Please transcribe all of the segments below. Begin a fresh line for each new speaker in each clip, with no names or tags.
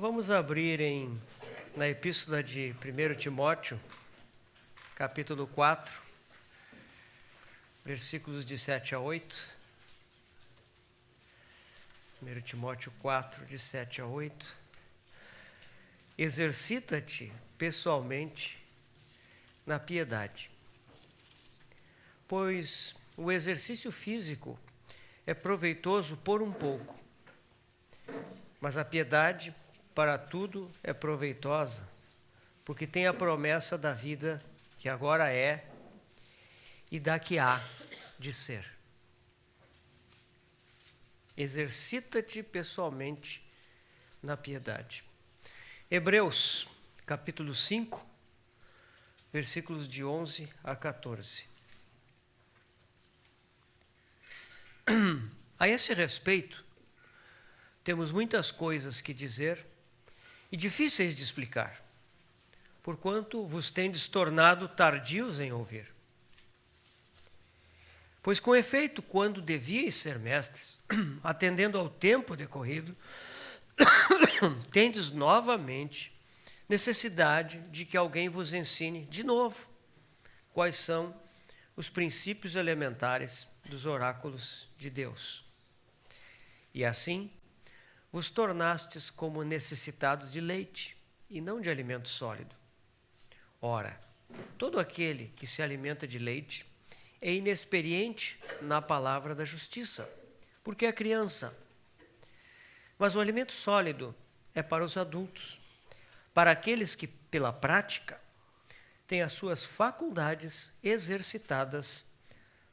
Então vamos abrir na epístola de 1 Timóteo, capítulo 4, versículos de 7 a 8. 1 Timóteo 4, de 7 a 8. Exercita-te pessoalmente na piedade, pois o exercício físico é proveitoso por um pouco, mas a piedade para tudo é proveitosa, porque tem a promessa da vida que agora é e da que há de ser. Exercita-te pessoalmente na piedade. Hebreus, capítulo 5, versículos de 11 a 14. A esse respeito, temos muitas coisas que dizer e difíceis de explicar, porquanto vos tendes tornado tardios em ouvir. Pois com efeito, quando devíeis ser mestres, atendendo ao tempo decorrido, tendes novamente necessidade de que alguém vos ensine de novo quais são os princípios elementares dos oráculos de Deus. E assim, vos tornastes como necessitados de leite, e não de alimento sólido. Ora, todo aquele que se alimenta de leite é inexperiente na palavra da justiça, porque é criança. Mas o alimento sólido é para os adultos, para aqueles que, pela prática, têm as suas faculdades exercitadas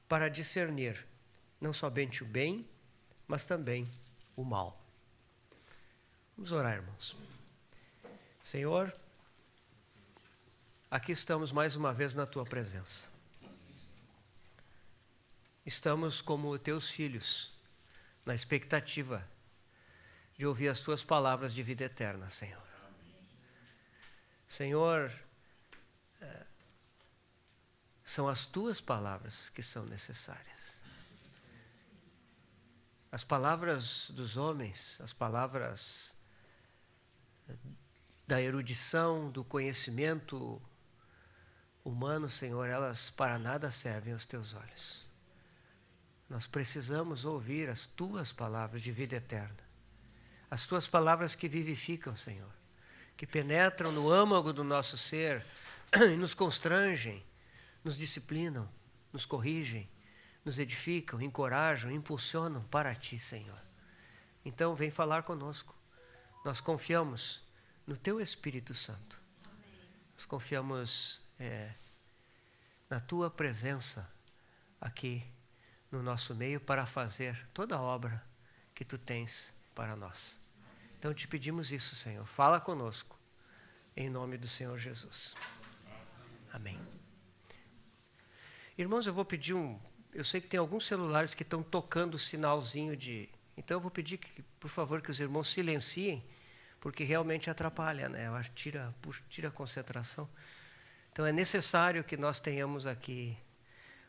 para discernir não somente o bem, mas também o mal. Vamos orar, irmãos. Senhor, aqui estamos mais uma vez na Tua presença. Estamos como Teus filhos, na expectativa de ouvir as Tuas palavras de vida eterna, Senhor. Senhor, são as Tuas palavras que são necessárias. As palavras dos homens, as palavras da erudição, do conhecimento humano, Senhor, elas para nada servem aos Teus olhos. Nós precisamos ouvir as Tuas palavras de vida eterna. As Tuas palavras que vivificam, Senhor, que penetram no âmago do nosso ser e nos constrangem, nos disciplinam, nos corrigem, nos edificam, encorajam, impulsionam para Ti, Senhor. Então, vem falar conosco. Nós confiamos no Teu Espírito Santo. Nós confiamos na Tua presença aqui no nosso meio para fazer toda a obra que Tu tens para nós. Então, te pedimos isso, Senhor. Fala conosco, em nome do Senhor Jesus. Amém. Irmãos, eu vou pedir eu sei que tem alguns celulares que estão tocando o sinalzinho de... Então eu vou pedir, por favor, que os irmãos silenciem, porque realmente atrapalha, né? Eu acho que tira a concentração. Então é necessário que nós tenhamos aqui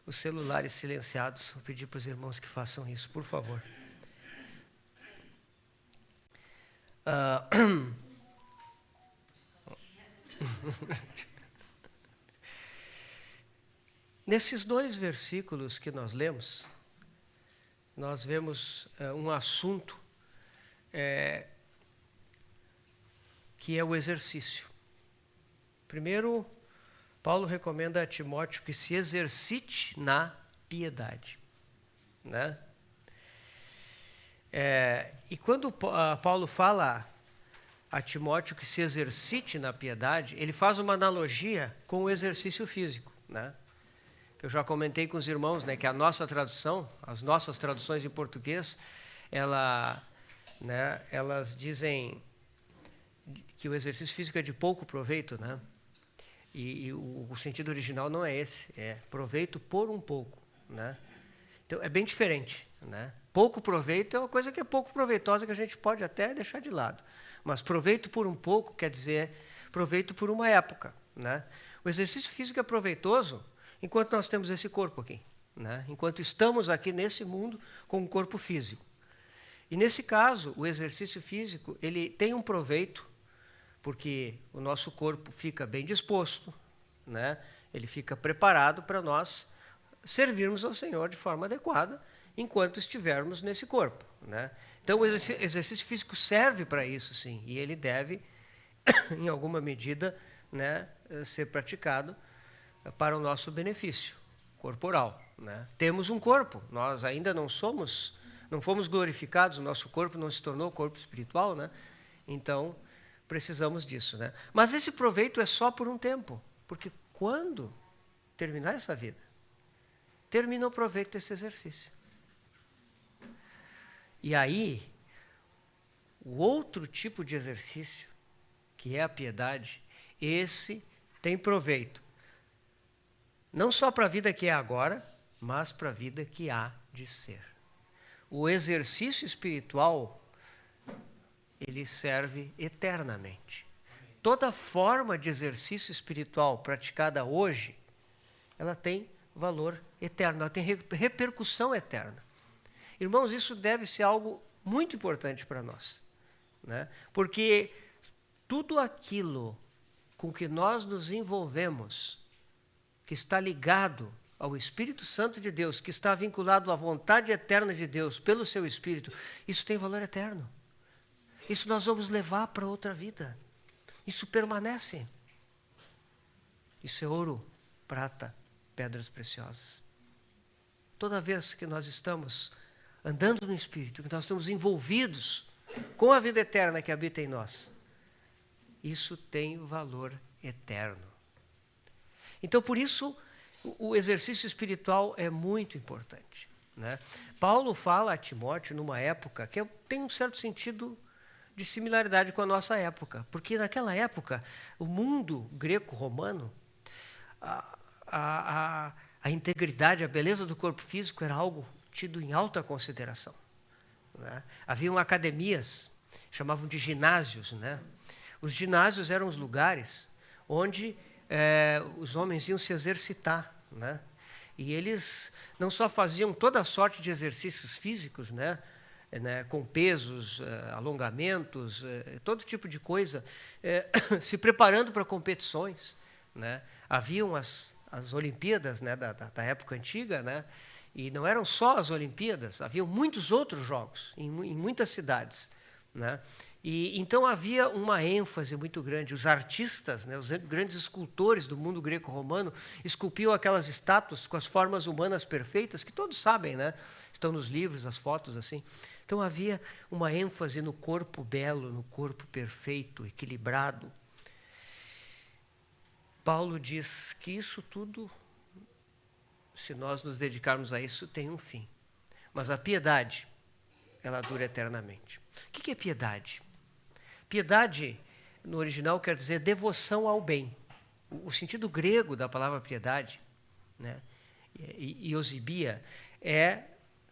os celulares silenciados. Vou pedir para os irmãos que façam isso, por favor. Nesses dois versículos que nós lemos, nós vemos um assunto que é o exercício. Primeiro, Paulo recomenda a Timóteo que se exercite na piedade, né? E quando Paulo fala a Timóteo que se exercite na piedade, ele faz uma analogia com o exercício físico, né? Eu já comentei com os irmãos, né, que a nossa tradução, as nossas traduções em português, elas dizem que o exercício físico é de pouco proveito, né? E o sentido original não é esse, é proveito por um pouco, né? Então é bem diferente, né? Pouco proveito é uma coisa que é pouco proveitosa, que a gente pode até deixar de lado. Mas proveito por um pouco quer dizer proveito por uma época, né? O exercício físico é proveitoso enquanto nós temos esse corpo aqui, né? Enquanto estamos aqui nesse mundo com um corpo físico. E nesse caso, o exercício físico, ele tem um proveito, porque o nosso corpo fica bem disposto, né? Ele fica preparado para nós servirmos ao Senhor de forma adequada enquanto estivermos nesse corpo, né? Então o exercício físico serve para isso, sim, e ele deve, em alguma medida, né, ser praticado para o nosso benefício corporal, né? Temos um corpo, nós ainda não fomos glorificados, o nosso corpo não se tornou corpo espiritual, né? Então precisamos disso, né? Mas esse proveito é só por um tempo, porque quando terminar essa vida, termina o proveito desse exercício. E aí, o outro tipo de exercício, que é a piedade, esse tem proveito, não só para a vida que é agora, mas para a vida que há de ser. O exercício espiritual, ele serve eternamente. Toda forma de exercício espiritual praticada hoje, ela tem valor eterno, ela tem repercussão eterna. Irmãos, isso deve ser algo muito importante para nós, né? Porque tudo aquilo com que nós nos envolvemos, que está ligado ao Espírito Santo de Deus, que está vinculado à vontade eterna de Deus pelo seu Espírito, isso tem valor eterno. Isso nós vamos levar para outra vida. Isso permanece. Isso é ouro, prata, pedras preciosas. Toda vez que nós estamos andando no Espírito, que nós estamos envolvidos com a vida eterna que habita em nós, isso tem valor eterno. Então, por isso, o exercício espiritual é muito importante, né? Paulo fala a Timóteo numa época que tem um certo sentido de similaridade com a nossa época, porque naquela época, o mundo greco-romano, a integridade, a beleza do corpo físico era algo tido em alta consideração, né? Haviam academias, chamavam de ginásios, né? Os ginásios eram os lugares onde os homens iam se exercitar, né? E eles não só faziam toda sorte de exercícios físicos, né, com pesos, alongamentos, todo tipo de coisa, se preparando para competições, né? Haviam as Olimpíadas, né, da época antiga, né? E não eram só as Olimpíadas, haviam muitos outros jogos em muitas cidades, né? E então havia uma ênfase muito grande. Os artistas, né, os grandes escultores do mundo greco-romano, esculpiam aquelas estátuas com as formas humanas perfeitas, que todos sabem, né? Estão nos livros, as fotos, assim. Então havia uma ênfase no corpo belo, no corpo perfeito, equilibrado. Paulo diz que isso tudo, se nós nos dedicarmos a isso, tem um fim. Mas a piedade, ela dura eternamente. O que é piedade? Piedade, no original, quer dizer devoção ao bem. O sentido grego da palavra piedade, né, iosibia, é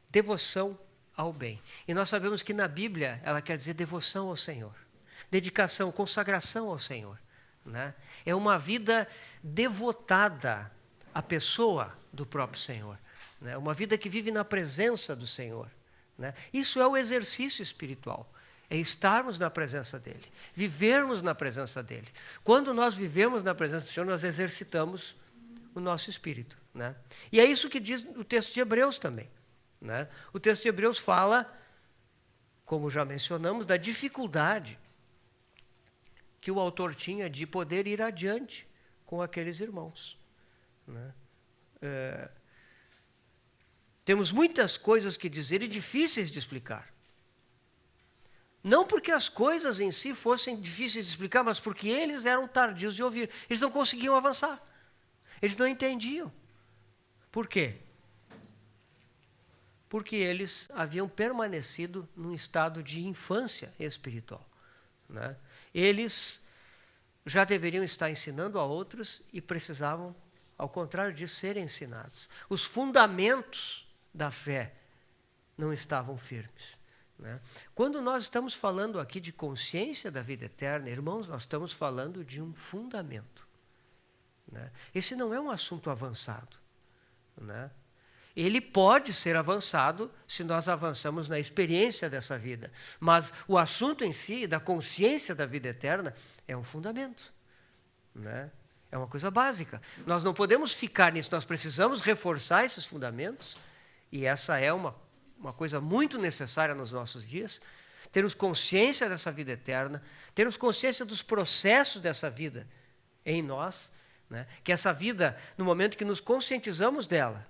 devoção ao bem. E nós sabemos que na Bíblia ela quer dizer devoção ao Senhor. Dedicação, consagração ao Senhor, né? É uma vida devotada à pessoa do próprio Senhor, né? Uma vida que vive na presença do Senhor, né? Isso é o exercício espiritual. É estarmos na presença dEle, vivermos na presença dEle. Quando nós vivemos na presença do Senhor, nós exercitamos o nosso espírito, né? E é isso que diz o texto de Hebreus também, né? O texto de Hebreus fala, como já mencionamos, da dificuldade que o autor tinha de poder ir adiante com aqueles irmãos, né? Temos muitas coisas que dizer e difíceis de explicar. Não porque as coisas em si fossem difíceis de explicar, mas porque eles eram tardios de ouvir. Eles não conseguiam avançar. Eles não entendiam. Por quê? Porque eles haviam permanecido num estado de infância espiritual, né? Eles já deveriam estar ensinando a outros e precisavam, ao contrário disso, serem ensinados. Os fundamentos da fé não estavam firmes, né? Quando nós estamos falando aqui de consciência da vida eterna, irmãos, nós estamos falando de um fundamento, né? Esse não é um assunto avançado, né? ele pode ser avançado se nós avançamos na experiência dessa vida. Mas o assunto em si, da consciência da vida eterna, é um fundamento, né? É uma coisa básica. Nós não podemos ficar nisso, nós precisamos reforçar esses fundamentos, e essa é uma coisa muito necessária nos nossos dias, termos consciência dessa vida eterna, termos consciência dos processos dessa vida em nós, né? Que essa vida, no momento que nos conscientizamos dela,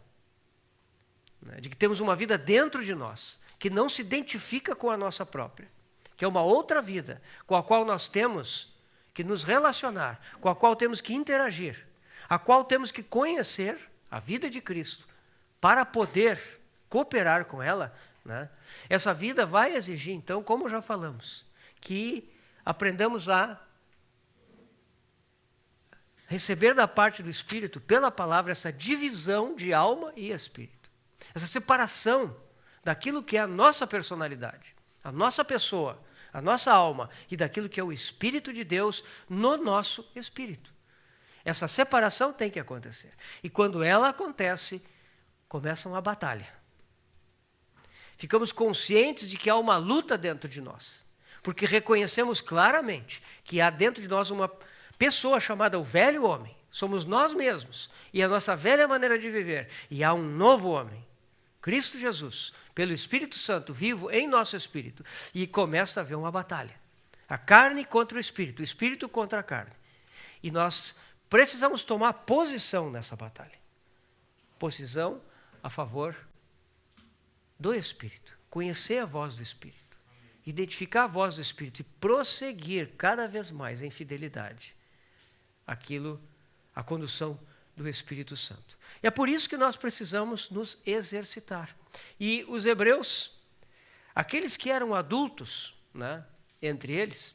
né, de que temos uma vida dentro de nós, que não se identifica com a nossa própria, que é uma outra vida, com a qual nós temos que nos relacionar, com a qual temos que interagir, a qual temos que conhecer a vida de Cristo, para poder cooperar com ela, né? Essa vida vai exigir, então, como já falamos, que aprendamos a receber da parte do Espírito, pela palavra, essa divisão de alma e espírito. Essa separação daquilo que é a nossa personalidade, a nossa pessoa, a nossa alma, e daquilo que é o Espírito de Deus no nosso espírito. Essa separação tem que acontecer. E quando ela acontece, começa uma batalha. Ficamos conscientes de que há uma luta dentro de nós, porque reconhecemos claramente que há dentro de nós uma pessoa chamada o velho homem, somos nós mesmos, e a nossa velha maneira de viver, e há um novo homem, Cristo Jesus, pelo Espírito Santo, vivo em nosso espírito, e começa a haver uma batalha. A carne contra o espírito contra a carne. E nós precisamos tomar posição nessa batalha. Posição a favor do Espírito. Conhecer a voz do Espírito. Identificar a voz do Espírito e prosseguir cada vez mais em fidelidade a condução do Espírito Santo. E é por isso que nós precisamos nos exercitar. E os hebreus, aqueles que eram adultos, né, entre eles,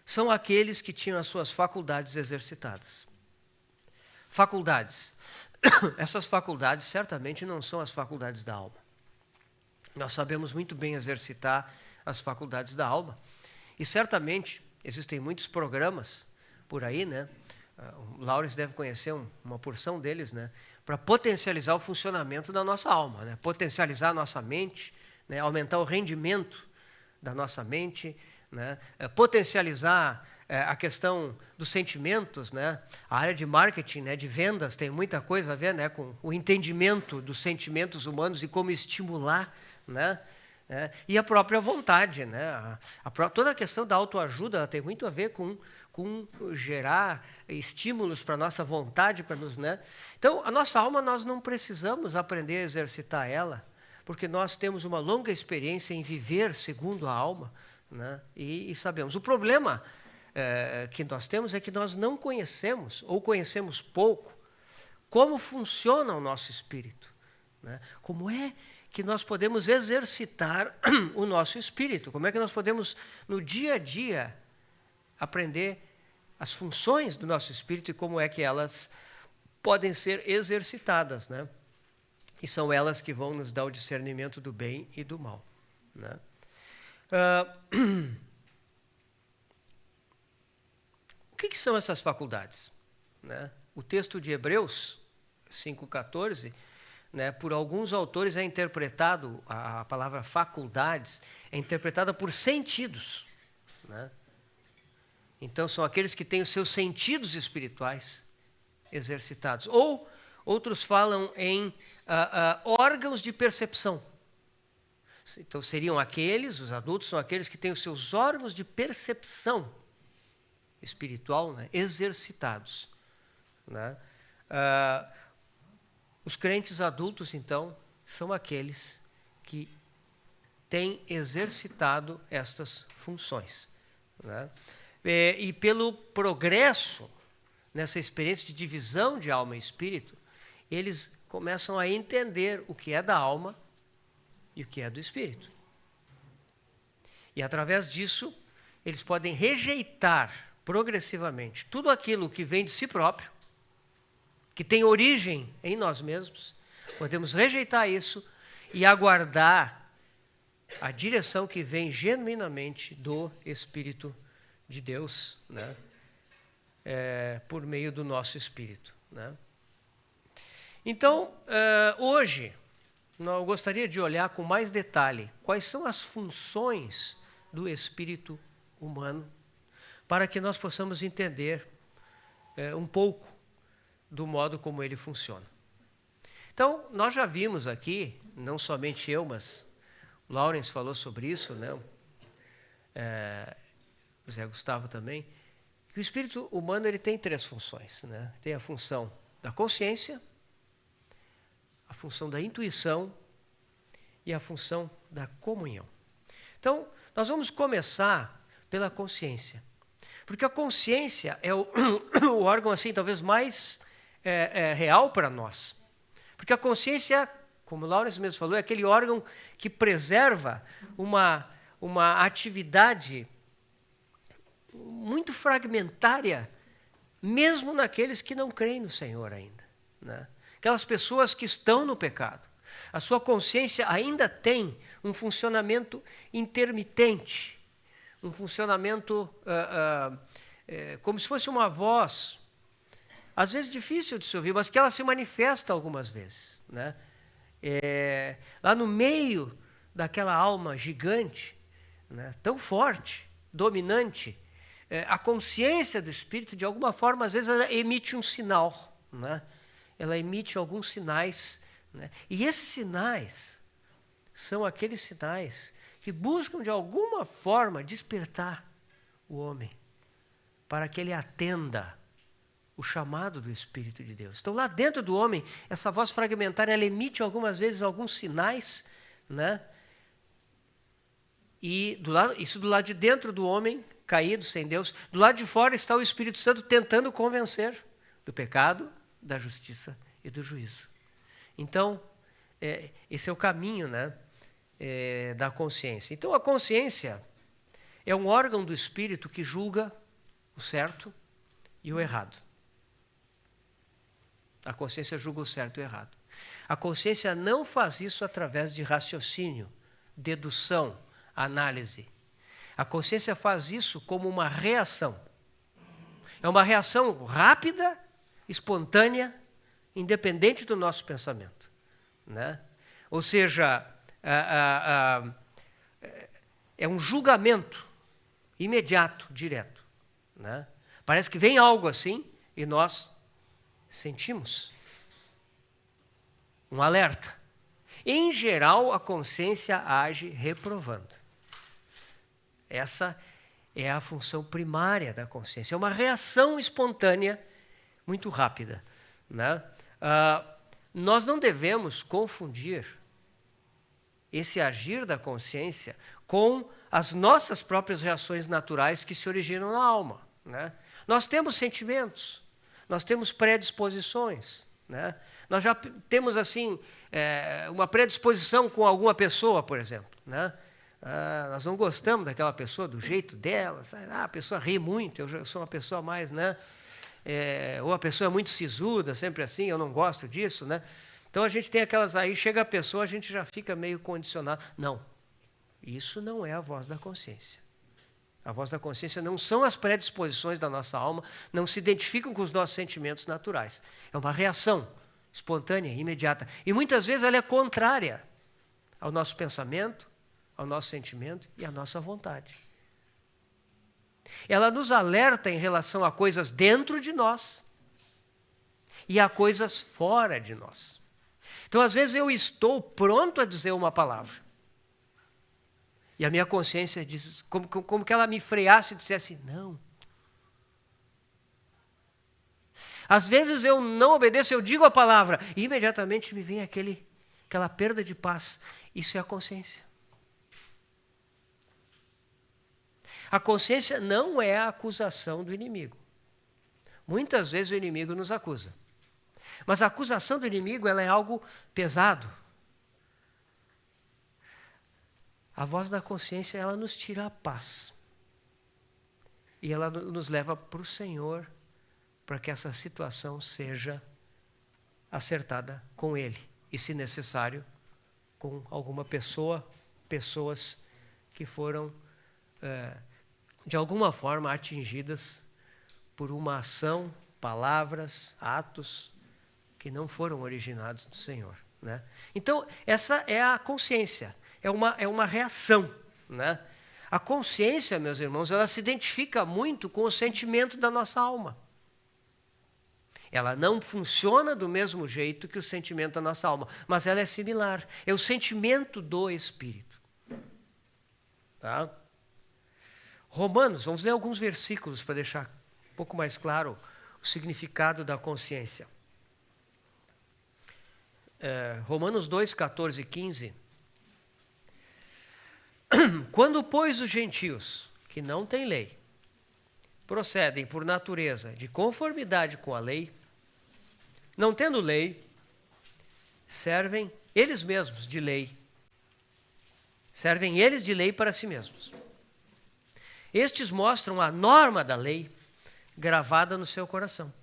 são aqueles que tinham as suas faculdades exercitadas. Faculdades. Essas faculdades certamente não são as faculdades da alma. Nós sabemos muito bem exercitar as faculdades da alma. E certamente existem muitos programas por aí, né? O Laures deve conhecer uma porção deles, né? Para potencializar o funcionamento da nossa alma, né? Potencializar a nossa mente, né? Aumentar o rendimento da nossa mente, né? Potencializar a questão dos sentimentos, né? A área de marketing, né? De vendas tem muita coisa a ver, né? Com o entendimento dos sentimentos humanos e como estimular, né? E a própria vontade, né? Toda a questão da autoajuda ela tem muito a ver com gerar estímulos para a nossa vontade, para nos, né? Então, a nossa alma, nós não precisamos aprender a exercitar ela, porque nós temos uma longa experiência em viver segundo a alma, né? E sabemos. O problema que nós temos é que nós não conhecemos, ou conhecemos pouco, como funciona o nosso espírito, né? Como é que nós podemos exercitar o nosso espírito, como é que nós podemos, no dia a dia, aprender as funções do nosso espírito e como é que elas podem ser exercitadas, né? E são elas que vão nos dar o discernimento do bem e do mal, né? O que são essas faculdades, né? O texto de Hebreus 5,14, né, por alguns autores é interpretado, a palavra faculdades é interpretada por sentidos, né? Então, são aqueles que têm os seus sentidos espirituais exercitados. Ou outros falam em órgãos de percepção. Então, seriam aqueles, os adultos, são aqueles que têm os seus órgãos de percepção espiritual, né, exercitados, né? Os crentes adultos, então, são aqueles que têm exercitado estas funções, né? E pelo progresso nessa experiência de divisão de alma e espírito, eles começam a entender o que é da alma e o que é do espírito. E através disso, eles podem rejeitar progressivamente tudo aquilo que vem de si próprio, que tem origem em nós mesmos. Podemos rejeitar isso e aguardar a direção que vem genuinamente do Espírito de Deus, né? Por meio do nosso espírito, né? Então, hoje, eu gostaria de olhar com mais detalhe quais são as funções do espírito humano, para que nós possamos entender um pouco do modo como ele funciona. Então, nós já vimos aqui, não somente eu, mas o Lawrence falou sobre isso, né? O Zé Gustavo também, que o espírito humano ele tem 3 funções, né? Tem a função da consciência, a função da intuição e a função da comunhão. Então, nós vamos começar pela consciência, porque a consciência é o órgão assim talvez mais real para nós, porque a consciência, como o Lawrence mesmo falou, é aquele órgão que preserva uma atividade muito fragmentária, mesmo naqueles que não creem no Senhor ainda, né? Aquelas pessoas que estão no pecado. A sua consciência ainda tem um funcionamento intermitente, um funcionamento como se fosse uma voz, às vezes difícil de se ouvir, mas que ela se manifesta algumas vezes, né? Lá no meio daquela alma gigante, né, tão forte, dominante, a consciência do Espírito, de alguma forma, às vezes ela emite um sinal, né? Ela emite alguns sinais, né? E esses sinais são aqueles sinais que buscam, de alguma forma, despertar o homem para que ele atenda o chamado do Espírito de Deus. Então, lá dentro do homem, essa voz fragmentária, ela emite algumas vezes alguns sinais, né? E isso do lado de dentro do homem, caído, sem Deus. Do lado de fora está o Espírito Santo tentando convencer do pecado, da justiça e do juízo. Então, esse é o caminho, né, da consciência. Então, a consciência é um órgão do Espírito que julga o certo e o errado. A consciência julga o certo e o errado. A consciência não faz isso através de raciocínio, dedução, análise. A consciência faz isso como uma reação. É uma reação rápida, espontânea, independente do nosso pensamento, né? Ou seja, é um julgamento imediato, direto, né? Parece que vem algo assim e nós sentimos um alerta. Em geral, a consciência age reprovando. Essa é a função primária da consciência. É uma reação espontânea muito rápida, né? Nós não devemos confundir esse agir da consciência com as nossas próprias reações naturais que se originam na alma, né? Nós temos sentimentos, nós temos predisposições, né? Nós já temos assim uma predisposição com alguma pessoa, por exemplo, né? Nós não gostamos daquela pessoa, do jeito dela, sabe? A pessoa ri muito, eu sou uma pessoa mais, né? Ou a pessoa é muito sisuda, sempre assim, eu não gosto disso, né? Então a gente tem aquelas aí, chega a pessoa, a gente já fica meio condicionado. Não, isso não é a voz da consciência. A voz da consciência não são as predisposições da nossa alma, não se identificam com os nossos sentimentos naturais. É uma reação espontânea, imediata. E muitas vezes ela é contrária ao nosso pensamento, ao nosso sentimento e à nossa vontade. Ela nos alerta em relação a coisas dentro de nós e a coisas fora de nós. Então, às vezes, eu estou pronto a dizer uma palavra. E a minha consciência diz, como que ela me freasse e dissesse, não. Às vezes eu não obedeço, eu digo a palavra, e imediatamente me vem aquela perda de paz. Isso é a consciência. A consciência não é a acusação do inimigo. Muitas vezes o inimigo nos acusa. Mas a acusação do inimigo ela é algo pesado. A voz da consciência ela nos tira a paz. E ela nos leva para o Senhor para que essa situação seja acertada com Ele. E, se necessário, com alguma pessoas que foram, de alguma forma, atingidas por uma ação, palavras, atos que não foram originados do Senhor, né? Então, essa é a consciência, é uma reação, né? A consciência, meus irmãos, ela se identifica muito com o sentimento da nossa alma. Ela não funciona do mesmo jeito que o sentimento da nossa alma, mas ela é similar, é o sentimento do Espírito. Tá? Romanos, vamos ler alguns versículos para deixar um pouco mais claro o significado da consciência. Romanos 2, 14 e 15. Quando, pois, os gentios, que não têm lei, procedem por natureza de conformidade com a lei, não tendo lei, servem eles mesmos de lei. Servem eles de lei para si mesmos. Estes mostram a norma da lei gravada no seu coração,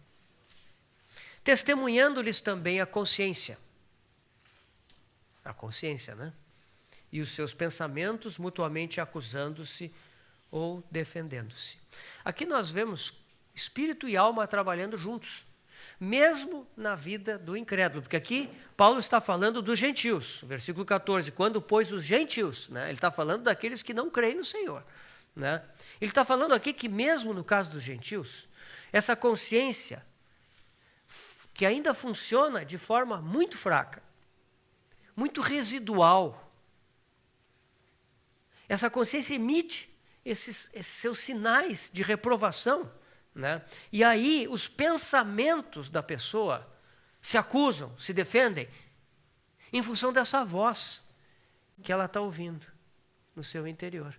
testemunhando-lhes também a consciência, né? E os seus pensamentos mutuamente acusando-se ou defendendo-se. Aqui nós vemos espírito e alma trabalhando juntos, mesmo na vida do incrédulo, porque aqui Paulo está falando dos gentios, versículo 14, quando pois os gentios, né? Ele está falando daqueles que não creem no Senhor, né? Ele está falando aqui que mesmo no caso dos gentios, essa consciência que ainda funciona de forma muito fraca, muito residual, essa consciência emite esses seus sinais de reprovação, né? E aí os pensamentos da pessoa se acusam, se defendem, em função dessa voz que ela está ouvindo no seu interior.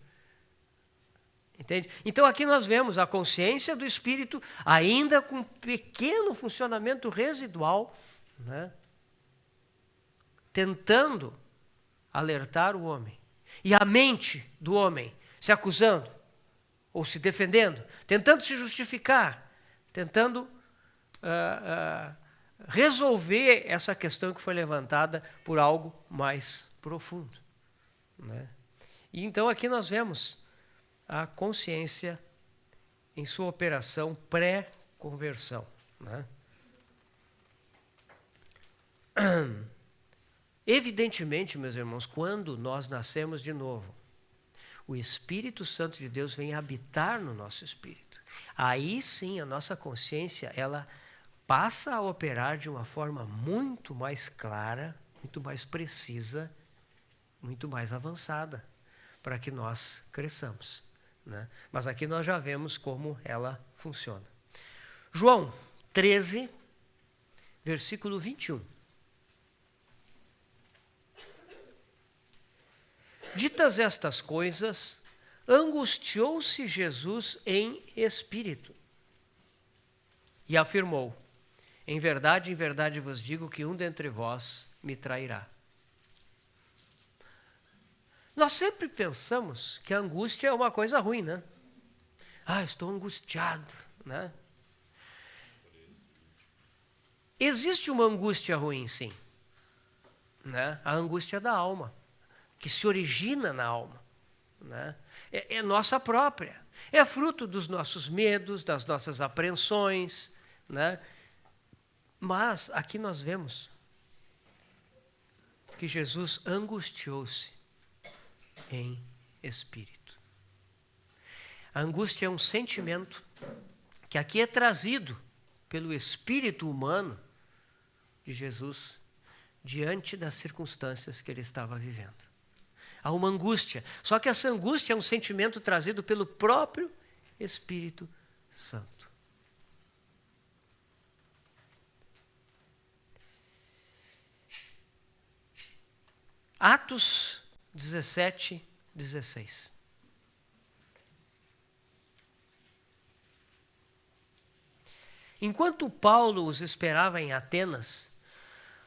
Entende? Então aqui nós vemos a consciência do espírito, ainda com um pequeno funcionamento residual, né? Tentando alertar o homem. E a mente do homem se acusando, ou se defendendo, tentando se justificar, tentando resolver essa questão que foi levantada por algo mais profundo, né? E então aqui nós vemos a consciência em sua operação pré-conversão, né? Evidentemente, meus irmãos, quando nós nascemos de novo, o Espírito Santo de Deus vem habitar no nosso espírito. Aí sim a nossa consciência ela passa a operar de uma forma muito mais clara, muito mais precisa, muito mais avançada, para que nós cresçamos, né? Mas aqui nós já vemos como ela funciona. João 13, versículo 21. Ditas estas coisas, angustiou-se Jesus em espírito e afirmou: em verdade vos digo que um dentre vós me trairá. Nós sempre pensamos que a angústia é uma coisa ruim, né? Estou angustiado, né? Existe uma angústia ruim, sim, né? A angústia da alma, que se origina na alma, né? É nossa própria, é fruto dos nossos medos, das nossas apreensões, né? Mas aqui nós vemos que Jesus angustiou-se em espírito. A angústia é um sentimento que aqui é trazido pelo espírito humano de Jesus diante das circunstâncias que ele estava vivendo. Há uma angústia, só que essa angústia é um sentimento trazido pelo próprio Espírito Santo. Atos 17, 16. Enquanto Paulo os esperava em Atenas,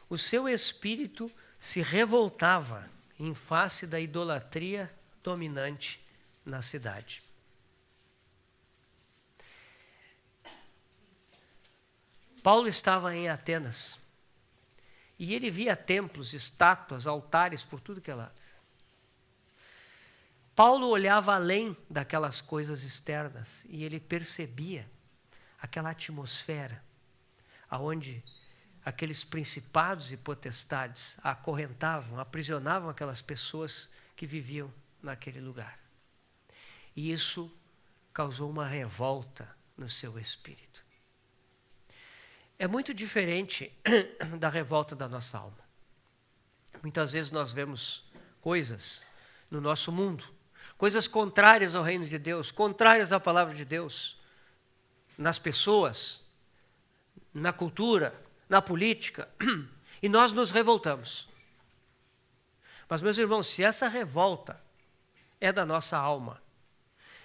o seu espírito se revoltava em face da idolatria dominante na cidade. Paulo estava em Atenas e ele via templos, estátuas, altares por tudo que é lado. Paulo olhava além daquelas coisas externas e ele percebia aquela atmosfera onde aqueles principados e potestades acorrentavam, aprisionavam aquelas pessoas que viviam naquele lugar. E isso causou uma revolta no seu espírito. É muito diferente da revolta da nossa alma. Muitas vezes nós vemos coisas no nosso mundo, coisas contrárias ao reino de Deus, contrárias à palavra de Deus, nas pessoas, na cultura, na política, e nós nos revoltamos. Mas, meus irmãos, se essa revolta é da nossa alma,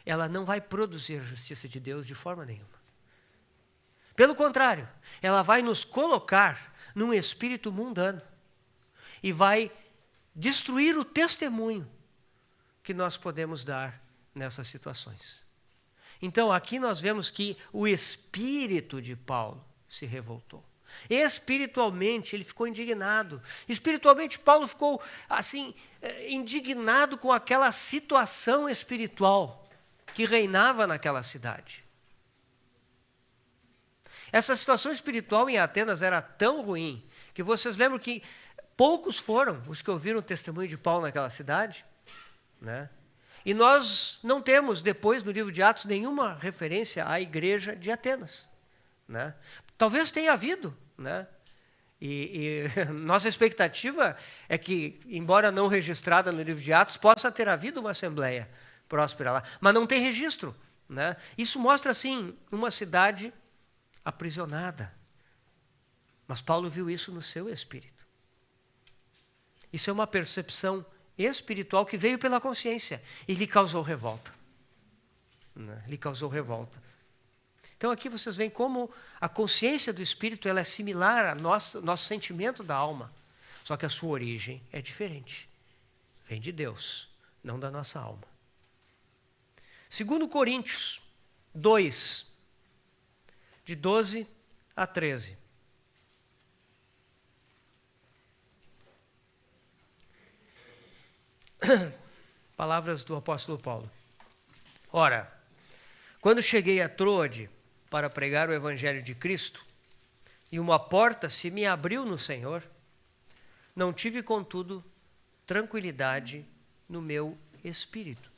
ela não vai produzir a justiça de Deus de forma nenhuma. Pelo contrário, ela vai nos colocar num espírito mundano e vai destruir o testemunho que nós podemos dar nessas situações. Então, aqui nós vemos que o espírito de Paulo se revoltou. Espiritualmente, ele ficou indignado. Espiritualmente, Paulo ficou assim, indignado com aquela situação espiritual que reinava naquela cidade. Essa situação espiritual em Atenas era tão ruim que vocês lembram que poucos foram os que ouviram o testemunho de Paulo naquela cidade, né? E nós não temos, depois, no livro de Atos, nenhuma referência à igreja de Atenas, né? Talvez tenha havido, né? E nossa expectativa é que, embora não registrada no livro de Atos, possa ter havido uma assembleia próspera lá, mas não tem registro, né? Isso mostra, assim, uma cidade aprisionada. Mas Paulo viu isso no seu espírito. Isso é uma percepção espiritual que veio pela consciência e lhe causou revolta. Lhe causou revolta. Então aqui vocês veem como a consciência do espírito ela é similar ao nosso sentimento da alma, só que a sua origem é diferente. Vem de Deus, não da nossa alma. 2 Coríntios 2, de 12 a 13. Palavras do apóstolo Paulo. Ora, quando cheguei a Troade para pregar o evangelho de Cristo, e uma porta se me abriu no Senhor, não tive, contudo, tranquilidade no meu espírito,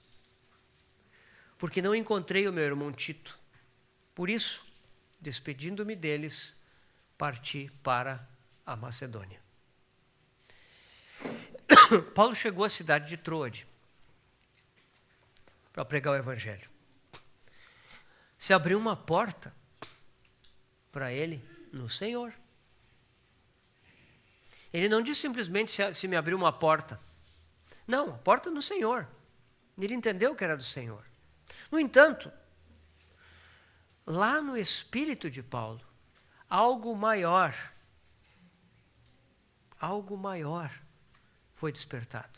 porque não encontrei o meu irmão Tito. Por isso, despedindo-me deles, parti para a Macedônia. Paulo chegou à cidade de Troade para pregar o evangelho. Se abriu uma porta para ele no Senhor. Ele não disse simplesmente se me abriu uma porta. Não, a porta no Senhor. Ele entendeu que era do Senhor. No entanto, lá no espírito de Paulo, algo maior foi despertado,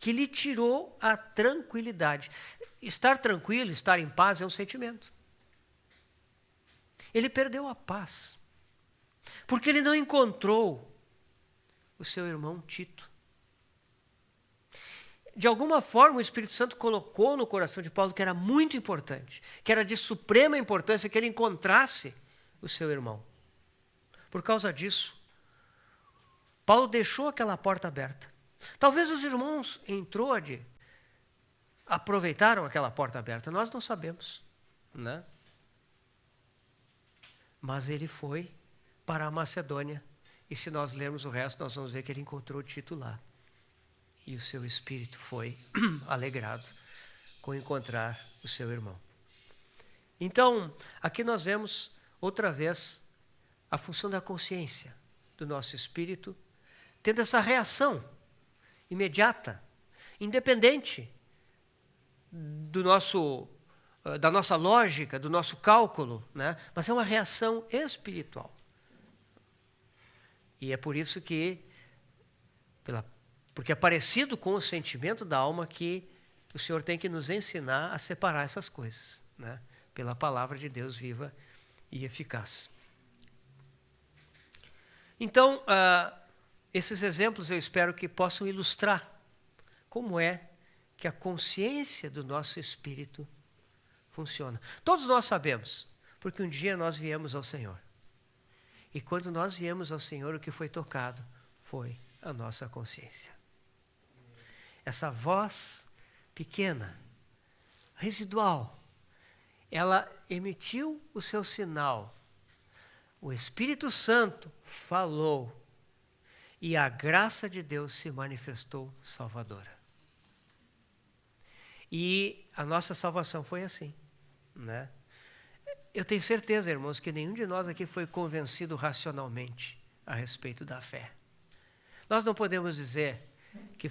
que lhe tirou a tranquilidade. Estar tranquilo, estar em paz é um sentimento. Ele perdeu a paz, porque ele não encontrou o seu irmão Tito. De alguma forma, o Espírito Santo colocou no coração de Paulo que era muito importante, que era de suprema importância que ele encontrasse o seu irmão. Por causa disso, Paulo deixou aquela porta aberta. Talvez os irmãos em Troade aproveitaram aquela porta aberta, nós não sabemos, né? Mas ele foi para a Macedônia, e se nós lermos o resto, nós vamos ver que ele encontrou Tito lá. E o seu espírito foi alegrado com encontrar o seu irmão. Então, aqui nós vemos outra vez a função da consciência do nosso espírito, tendo essa reação imediata, independente da nossa lógica, do nosso cálculo, né? Mas é uma reação espiritual. E é por isso que, porque é parecido com o sentimento da alma, que o Senhor tem que nos ensinar a separar essas coisas, né? Pela palavra de Deus viva e eficaz. Então, esses exemplos eu espero que possam ilustrar como é que a consciência do nosso espírito funciona. Todos nós sabemos, porque um dia nós viemos ao Senhor. E quando nós viemos ao Senhor, o que foi tocado foi a nossa consciência. Essa voz pequena, residual, ela emitiu o seu sinal. O Espírito Santo falou e a graça de Deus se manifestou salvadora. E a nossa salvação foi assim, né? Eu tenho certeza, irmãos, que nenhum de nós aqui foi convencido racionalmente a respeito da fé. Nós não podemos dizer que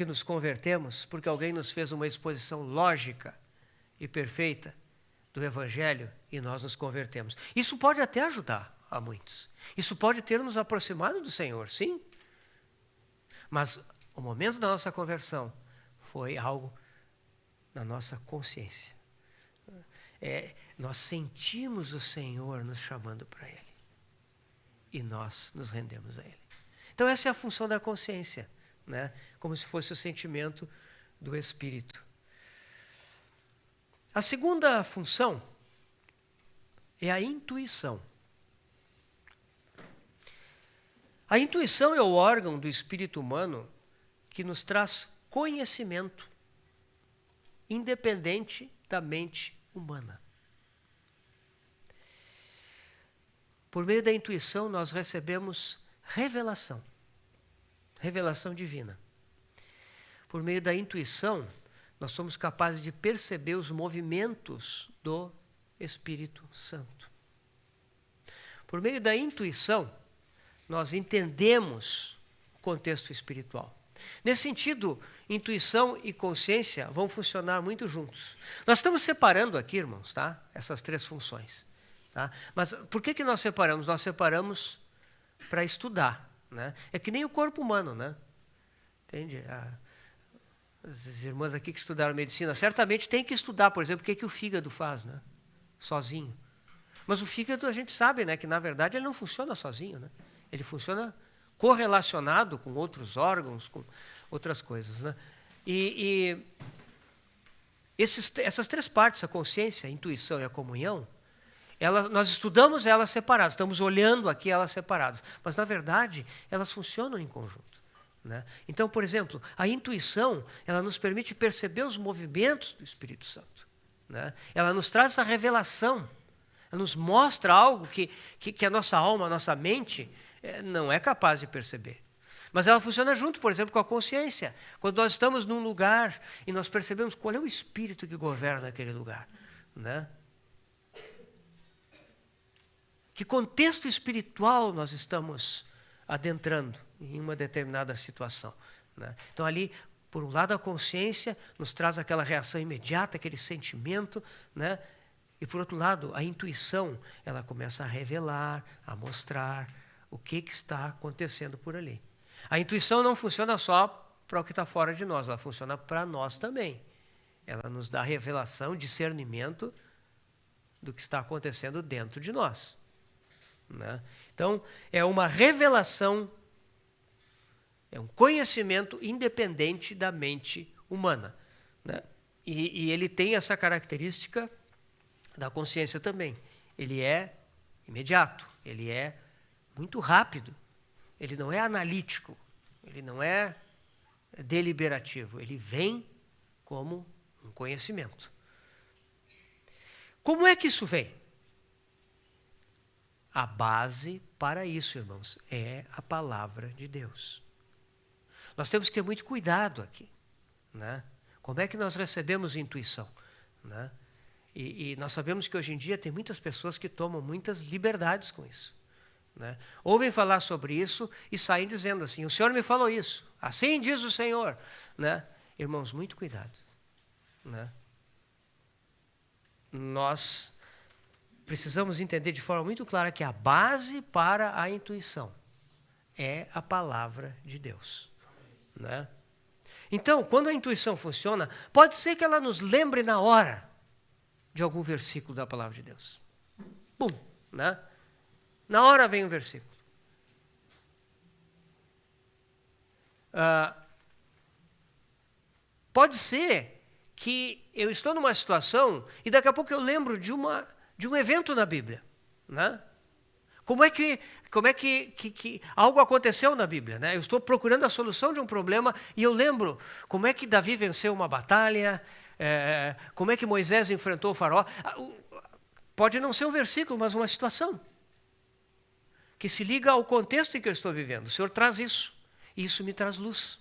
nos convertemos porque alguém nos fez uma exposição lógica e perfeita do Evangelho e nós nos convertemos. Isso pode até ajudar a muitos. Isso pode ter nos aproximado do Senhor, sim. Mas o momento da nossa conversão foi algo na nossa consciência. Nós sentimos o Senhor nos chamando para Ele. E nós nos rendemos a Ele. Então essa é a função da consciência, né? Como se fosse o sentimento do Espírito. A segunda função é a intuição. A intuição é o órgão do espírito humano que nos traz conhecimento, independente da mente humana. Por meio da intuição, nós recebemos revelação divina. Por meio da intuição, nós somos capazes de perceber os movimentos do Espírito Santo. Por meio da intuição, nós entendemos o contexto espiritual. Nesse sentido, intuição e consciência vão funcionar muito juntos. Nós estamos separando aqui, irmãos, tá? Essas três funções. Tá? Mas por que nós separamos? Nós separamos para estudar, né? É que nem o corpo humano, né? Entende? As irmãs aqui que estudaram medicina certamente têm que estudar, por exemplo, o que o fígado faz, né? Sozinho. Mas o fígado a gente sabe, né, que na verdade ele não funciona sozinho, né? Ele funciona correlacionado com outros órgãos, com outras coisas, né? Essas três partes, a consciência, a intuição e a comunhão, nós estudamos elas separadas, estamos olhando aqui elas separadas, mas na verdade elas funcionam em conjunto, né? Então, por exemplo, a intuição, ela nos permite perceber os movimentos do Espírito Santo, né? Ela nos traz essa revelação, ela nos mostra algo que a nossa alma, a nossa mente não é capaz de perceber. Mas ela funciona junto, por exemplo, com a consciência. Quando nós estamos num lugar e nós percebemos qual é o espírito que governa aquele lugar, né? Que contexto espiritual nós estamos adentrando em uma determinada situação, né? Então ali, por um lado, a consciência nos traz aquela reação imediata, aquele sentimento, né? E por outro lado, a intuição, ela começa a revelar, a mostrar o que está acontecendo por ali. A intuição não funciona só para o que está fora de nós, ela funciona para nós também. Ela nos dá revelação, discernimento do que está acontecendo dentro de nós, né? Então, é uma revelação, é um conhecimento independente da mente humana, né? E ele tem essa característica da consciência também. Ele é imediato, ele é muito rápido, ele não é analítico, ele não é deliberativo, ele vem como um conhecimento. Como é que isso vem? A base para isso, irmãos, é a palavra de Deus. Nós temos que ter muito cuidado aqui, né? Como é que nós recebemos intuição, né? E nós sabemos que hoje em dia tem muitas pessoas que tomam muitas liberdades com isso, né? Ouvem falar sobre isso e saem dizendo assim: o Senhor me falou isso, assim diz o Senhor, né? Irmãos, muito cuidado, né? Nós precisamos entender de forma muito clara que a base para a intuição é a palavra de Deus, né? Então, quando a intuição funciona, pode ser que ela nos lembre na hora de algum versículo da palavra de Deus. Bum, né? Na hora vem um versículo. Pode ser que eu estou numa situação e daqui a pouco eu lembro de um evento na Bíblia, né? Como é que algo aconteceu na Bíblia, né? Eu estou procurando a solução de um problema e eu lembro como é que Davi venceu uma batalha, como é que Moisés enfrentou o faraó. Pode não ser um versículo, mas uma situação que se liga ao contexto em que eu estou vivendo. O Senhor traz isso, e isso me traz luz.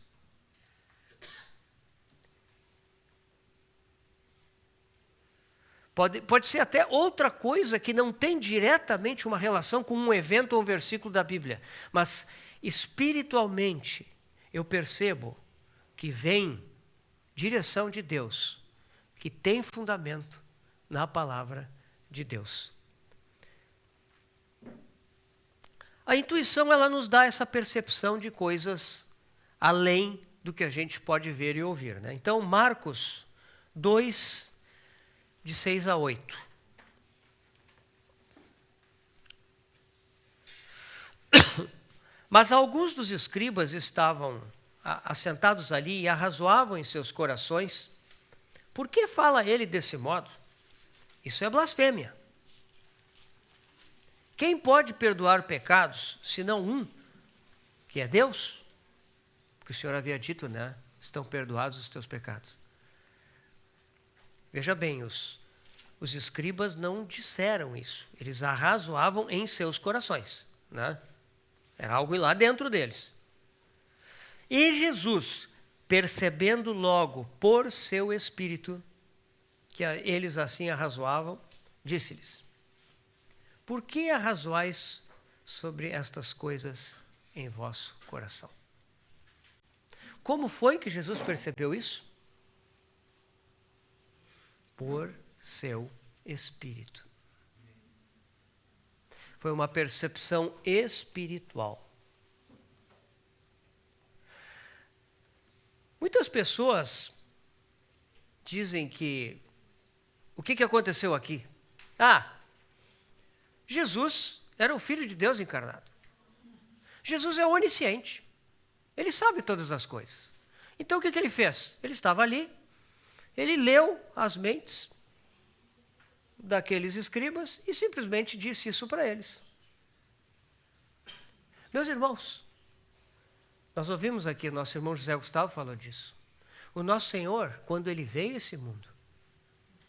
Pode ser até outra coisa que não tem diretamente uma relação com um evento ou um versículo da Bíblia, mas espiritualmente eu percebo que vem direção de Deus, que tem fundamento na palavra de Deus. A intuição, ela nos dá essa percepção de coisas além do que a gente pode ver e ouvir, né? Então, Marcos 2, de 6 a 8. Mas alguns dos escribas estavam assentados ali e arrazoavam em seus corações: por que fala ele desse modo? Isso é blasfêmia. Quem pode perdoar pecados, senão um, que é Deus? Porque o Senhor havia dito, né? Estão perdoados os teus pecados. Veja bem, os escribas não disseram isso. Eles arrazoavam em seus corações, né? Era algo lá dentro deles. E Jesus, percebendo logo por seu espírito que eles assim arrazoavam, disse-lhes: por que arrazoais sobre estas coisas em vosso coração? Como foi que Jesus percebeu isso? Por seu espírito. Foi uma percepção espiritual. Muitas pessoas dizem que o que aconteceu aqui? Jesus era o Filho de Deus encarnado. Jesus é onisciente. Ele sabe todas as coisas. Então o que ele fez? Ele estava ali, ele leu as mentes daqueles escribas e simplesmente disse isso para eles. Meus irmãos, nós ouvimos aqui, o nosso irmão José Gustavo falou disso. O nosso Senhor, quando ele veio a esse mundo,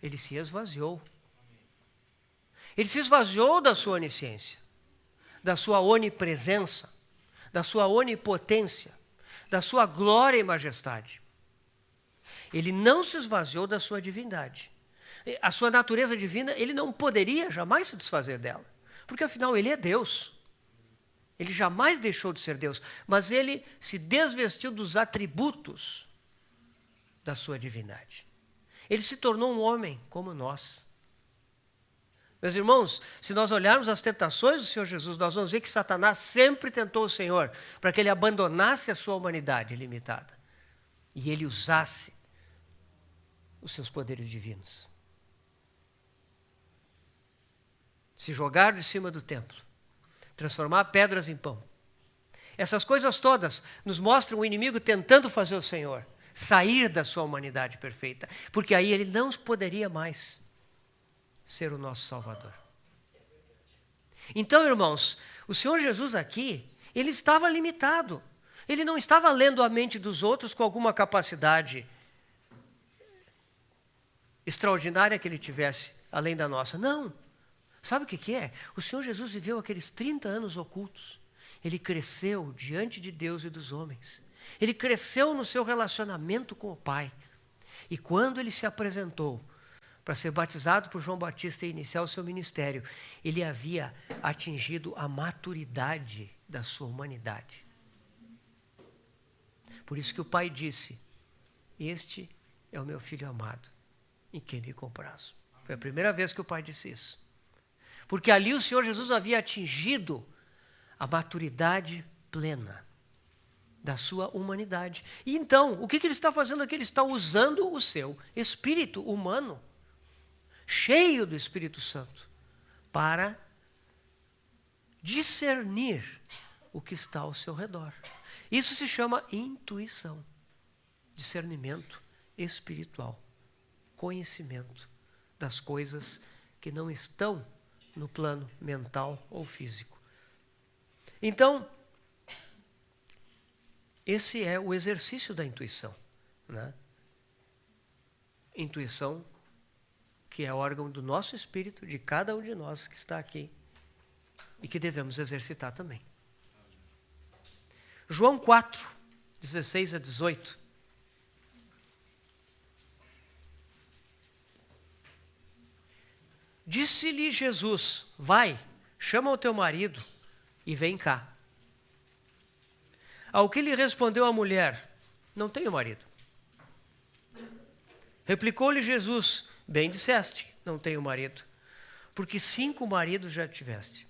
ele se esvaziou. Ele se esvaziou da sua onisciência, da sua onipresença, da sua onipotência, da sua glória e majestade. Ele não se esvaziou da sua divindade. A sua natureza divina, ele não poderia jamais se desfazer dela, porque afinal ele é Deus. Ele jamais deixou de ser Deus, mas ele se desvestiu dos atributos da sua divindade. Ele se tornou um homem como nós. Meus irmãos, se nós olharmos as tentações do Senhor Jesus, nós vamos ver que Satanás sempre tentou o Senhor para que ele abandonasse a sua humanidade limitada e ele usasse os seus poderes divinos. Se jogar de cima do templo, transformar pedras em pão. Essas coisas todas nos mostram o inimigo tentando fazer o Senhor sair da sua humanidade perfeita, porque aí ele não poderia mais ser o nosso Salvador. Então, irmãos, o Senhor Jesus aqui, ele estava limitado. Ele não estava lendo a mente dos outros com alguma capacidade extraordinária que ele tivesse, além da nossa. Não. Sabe o que é? O Senhor Jesus viveu aqueles 30 anos ocultos. Ele cresceu diante de Deus e dos homens. Ele cresceu no seu relacionamento com o Pai. E quando ele se apresentou para ser batizado por João Batista e iniciar o seu ministério, ele havia atingido a maturidade da sua humanidade. Por isso que o Pai disse: este é o meu Filho amado, em quem me comprazo. Foi a primeira vez que o Pai disse isso. Porque ali o Senhor Jesus havia atingido a maturidade plena da sua humanidade. E então, o que ele está fazendo aqui? Ele está usando o seu espírito humano, cheio do Espírito Santo, para discernir o que está ao seu redor. Isso se chama intuição, discernimento espiritual, conhecimento das coisas que não estão no plano mental ou físico, Então, esse é o exercício da intuição, né? Intuição que é órgão do nosso espírito, de cada um de nós que está aqui e que devemos exercitar também. João 4, 16 a 18. Disse-lhe Jesus: vai, chama o teu marido e vem cá. Ao que lhe respondeu a mulher: não tenho marido. Replicou-lhe Jesus: bem disseste, não tenho marido, porque 5 maridos já tiveste,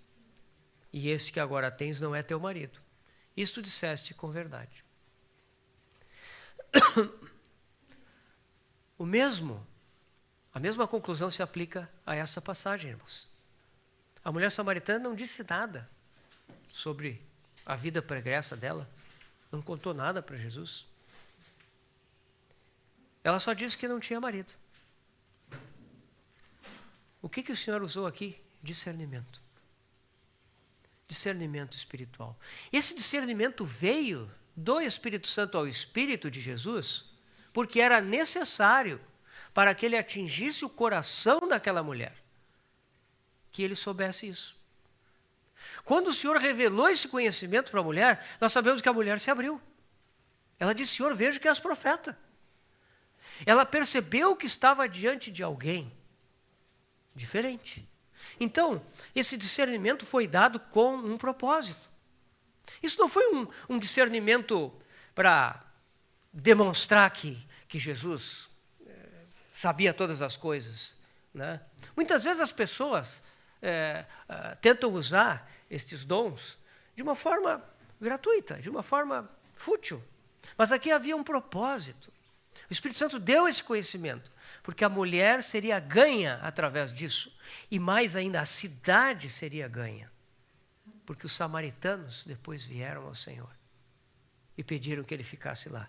e esse que agora tens não é teu marido. Isto disseste com verdade. A mesma conclusão se aplica a essa passagem, irmãos. A mulher samaritana não disse nada sobre a vida pregressa dela, não contou nada para Jesus. Ela só disse que não tinha marido. O que o Senhor usou aqui? Discernimento. Discernimento espiritual. Esse discernimento veio do Espírito Santo ao Espírito de Jesus, porque era necessário para que ele atingisse o coração daquela mulher, que ele soubesse isso. Quando o Senhor revelou esse conhecimento para a mulher, nós sabemos que a mulher se abriu. Ela disse: Senhor, vejo que és profeta. Ela percebeu que estava diante de alguém diferente. Então, esse discernimento foi dado com um propósito. Isso não foi um discernimento para demonstrar que Jesus sabia todas as coisas, né? Muitas vezes as pessoas tentam usar estes dons de uma forma gratuita, de uma forma fútil. Mas aqui havia um propósito. O Espírito Santo deu esse conhecimento, porque a mulher seria ganha através disso. E mais ainda, a cidade seria ganha. Porque os samaritanos depois vieram ao Senhor e pediram que ele ficasse lá.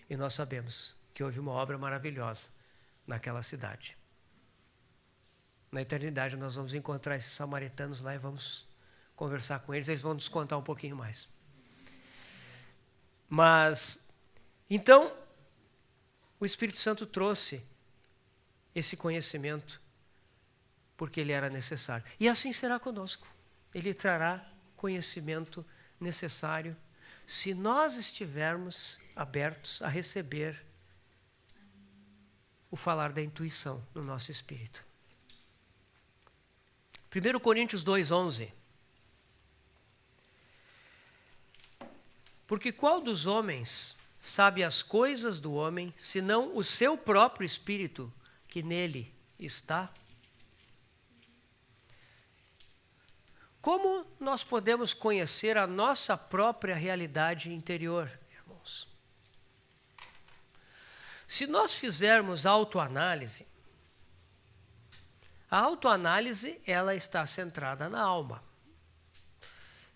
E nós sabemos que houve uma obra maravilhosa naquela cidade. Na eternidade nós vamos encontrar esses samaritanos lá e vamos conversar com eles. Eles vão nos contar um pouquinho mais. Mas, então, o Espírito Santo trouxe esse conhecimento porque ele era necessário. E assim será conosco. Ele trará conhecimento necessário se nós estivermos abertos a receber o falar da intuição no nosso espírito. 1 Coríntios 2:11. Porque qual dos homens sabe as coisas do homem, senão o seu próprio espírito que nele está? Como nós podemos conhecer a nossa própria realidade interior, irmãos? Se nós fizermos autoanálise, a autoanálise ela está centrada na alma.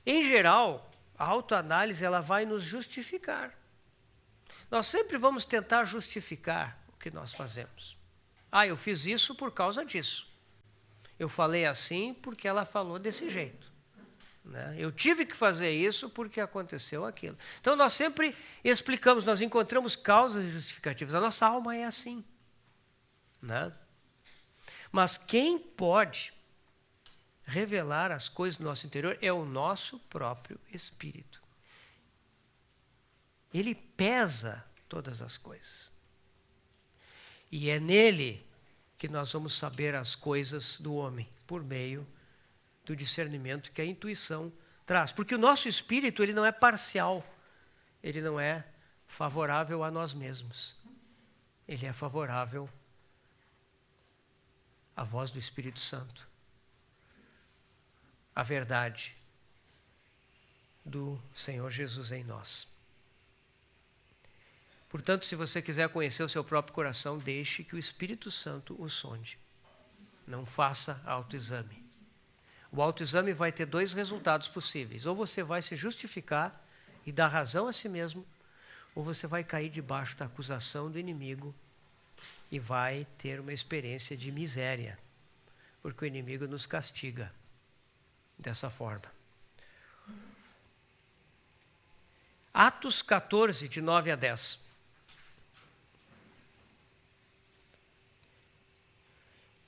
Em geral, a autoanálise ela vai nos justificar. Nós sempre vamos tentar justificar o que nós fazemos. Eu fiz isso por causa disso. Eu falei assim porque ela falou desse jeito, né? Eu tive que fazer isso porque aconteceu aquilo. Então nós sempre explicamos, nós encontramos causas justificativas. A nossa alma é assim, né? Mas quem pode revelar as coisas do nosso interior é o nosso próprio espírito. Ele pesa todas as coisas. E é nele que nós vamos saber as coisas do homem, por meio do discernimento que a intuição traz. Porque o nosso espírito ele não é parcial, ele não é favorável a nós mesmos. Ele é favorável à voz do Espírito Santo, à verdade do Senhor Jesus em nós. Portanto, se você quiser conhecer o seu próprio coração, deixe que o Espírito Santo o sonde. Não faça autoexame. O autoexame vai ter 2 resultados possíveis. Ou você vai se justificar e dar razão a si mesmo, ou você vai cair debaixo da acusação do inimigo e vai ter uma experiência de miséria, porque o inimigo nos castiga dessa forma. Atos 14, de 9 a 10.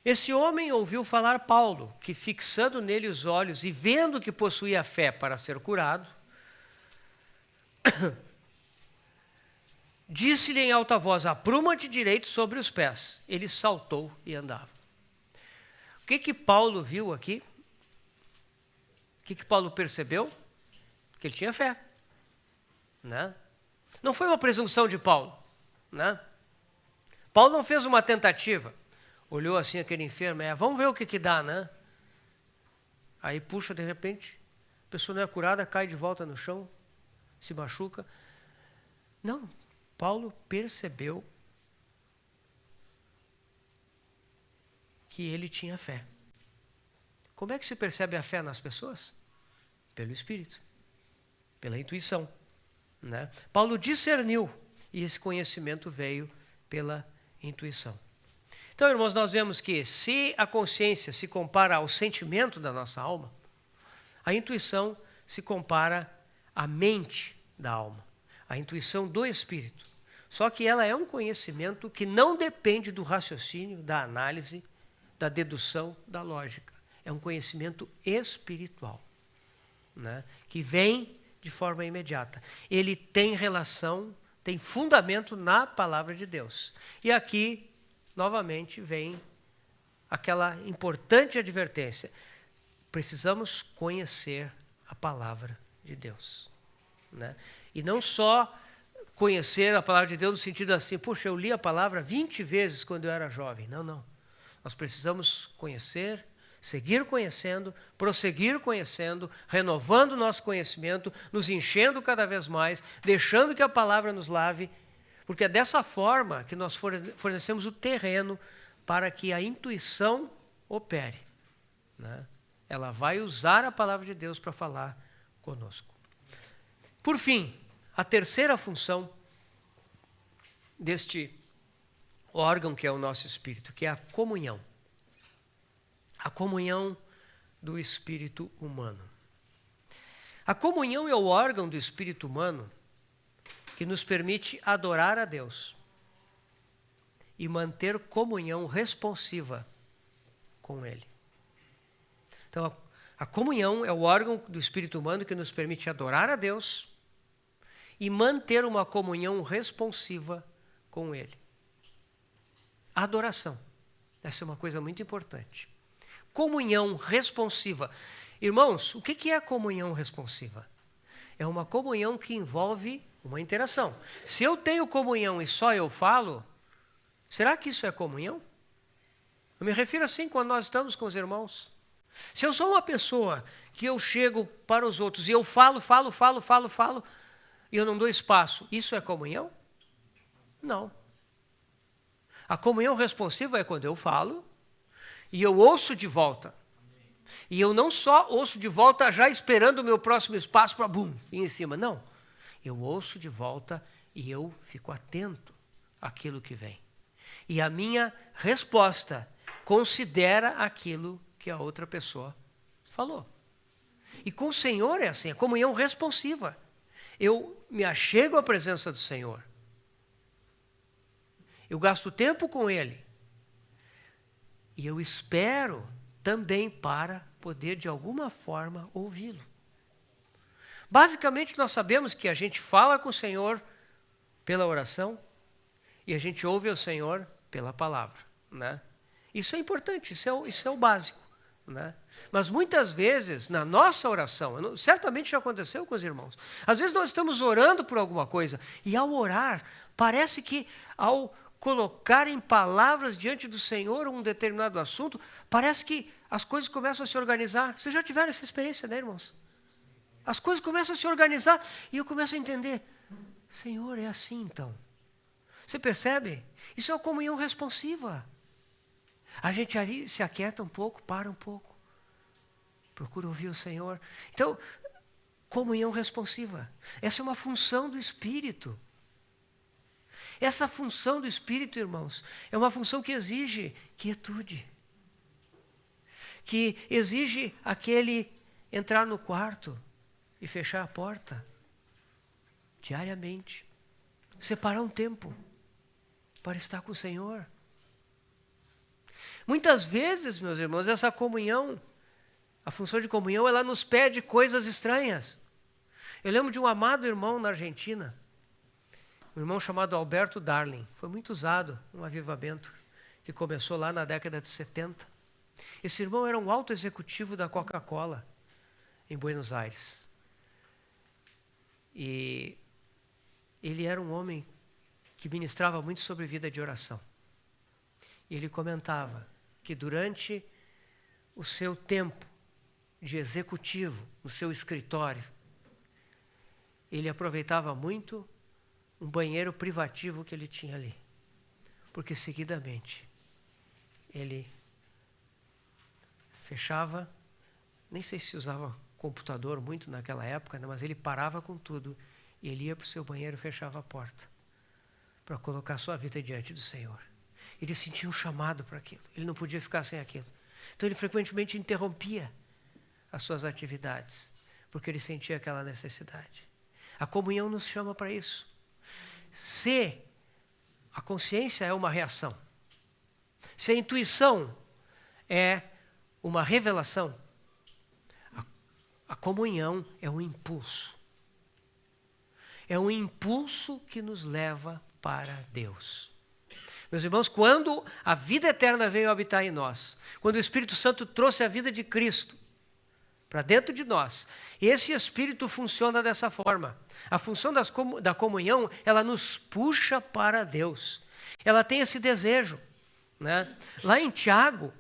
Esse homem ouviu falar Paulo, que fixando nele os olhos e vendo que possuía fé para ser curado, disse-lhe em alta voz: apruma-te direito sobre os pés. Ele saltou e andava. O que Paulo viu aqui? O que Paulo percebeu? Que ele tinha fé. Né? Não foi uma presunção de Paulo. Né? Paulo não fez uma tentativa. Olhou assim aquele enfermo, vamos ver o que dá, né? Aí puxa, de repente, a pessoa não é curada, cai de volta no chão, se machuca. Não, Paulo percebeu que ele tinha fé. Como é que se percebe a fé nas pessoas? Pelo Espírito, pela intuição. Né? Paulo discerniu e esse conhecimento veio pela intuição. Então, irmãos, nós vemos que se a consciência se compara ao sentimento da nossa alma, a intuição se compara à mente da alma, a intuição do Espírito. Só que ela é um conhecimento que não depende do raciocínio, da análise, da dedução, da lógica. É um conhecimento espiritual, né? Que vem de forma imediata. Ele tem relação, tem fundamento na palavra de Deus. E aqui, novamente, vem aquela importante advertência. Precisamos conhecer a palavra de Deus. Né? E não só conhecer a palavra de Deus no sentido assim, puxa, eu li a palavra 20 vezes quando eu era jovem. Não, não. Nós precisamos conhecer, seguir conhecendo, prosseguir conhecendo, renovando o nosso conhecimento, nos enchendo cada vez mais, deixando que a palavra nos lave, porque é dessa forma que nós fornecemos o terreno para que a intuição opere. Né? Ela vai usar a palavra de Deus para falar conosco. Por fim, a terceira função deste órgão que é o nosso espírito, que é a comunhão. A comunhão do espírito humano. A comunhão é o órgão do espírito humano que nos permite adorar a Deus e manter comunhão responsiva com Ele. Então, a comunhão é o órgão do espírito humano que nos permite adorar a Deus e manter uma comunhão responsiva com Ele. A adoração. Essa é uma coisa muito importante. Comunhão responsiva. Irmãos, o que é a comunhão responsiva? É uma comunhão que envolve uma interação. Se eu tenho comunhão e só eu falo, será que isso é comunhão? Eu me refiro assim quando nós estamos com os irmãos. Se eu sou uma pessoa que eu chego para os outros e eu falo, e eu não dou espaço, isso é comunhão? Não. A comunhão responsiva é quando eu falo e eu ouço de volta. E eu não só ouço de volta já esperando o meu próximo espaço para vir em cima. Não. Eu ouço de volta e eu fico atento àquilo que vem. E a minha resposta considera aquilo que a outra pessoa falou. E com o Senhor é assim, a comunhão responsiva. Eu me achego à presença do Senhor. Eu gasto tempo com Ele. E eu espero também para poder, de alguma forma, ouvi-lo. Basicamente, nós sabemos que a gente fala com o Senhor pela oração e a gente ouve o Senhor pela palavra. Né? Isso é importante, isso é o básico. Né? Mas muitas vezes, na nossa oração, certamente já aconteceu com os irmãos, às vezes nós estamos orando por alguma coisa e ao orar, parece que ao colocar em palavras diante do Senhor um determinado assunto, parece que as coisas começam a se organizar. Vocês já tiveram essa experiência, né, irmãos? As coisas começam a se organizar e eu começo a entender, Senhor, é assim então. Você percebe? Isso é uma comunhão responsiva. A gente ali se aquieta um pouco, para um pouco. Procura ouvir o Senhor. Então, comunhão responsiva. Essa é uma função do Espírito. Essa função do Espírito, irmãos, é uma função que exige quietude. Que exige aquele entrar no quarto e fechar a porta. diariamente. Separar um tempo para estar com o Senhor. Muitas vezes, meus irmãos, essa comunhão, a função de comunhão, ela nos pede coisas estranhas. Eu lembro de um amado irmão na Argentina, um irmão chamado Alberto Darling. Foi muito usado um avivamento que começou lá na década de 70. Esse irmão era um alto executivo da Coca-Cola em Buenos Aires. E ele era um homem que ministrava muito sobre vida de oração. E ele comentava que durante o seu tempo de executivo, no seu escritório, ele aproveitava muito um banheiro privativo que ele tinha ali. Porque seguidamente ele fechava, nem sei se usava computador muito naquela época, né, mas ele parava com tudo e ele ia para o seu banheiro e fechava a porta para colocar sua vida diante do Senhor. Ele sentia um chamado para aquilo, ele não podia ficar sem aquilo. Então ele frequentemente interrompia as suas atividades, porque ele sentia aquela necessidade. A comunhão nos chama para isso. Se a consciência é uma reação, se a intuição é uma revelação, a comunhão é um impulso. É um impulso que nos leva para Deus. Meus irmãos, quando a vida eterna veio habitar em nós, quando o Espírito Santo trouxe a vida de Cristo para dentro de nós, esse Espírito funciona dessa forma. A função da comunhão, ela nos puxa para Deus. Ela tem esse desejo, né? Lá em Tiago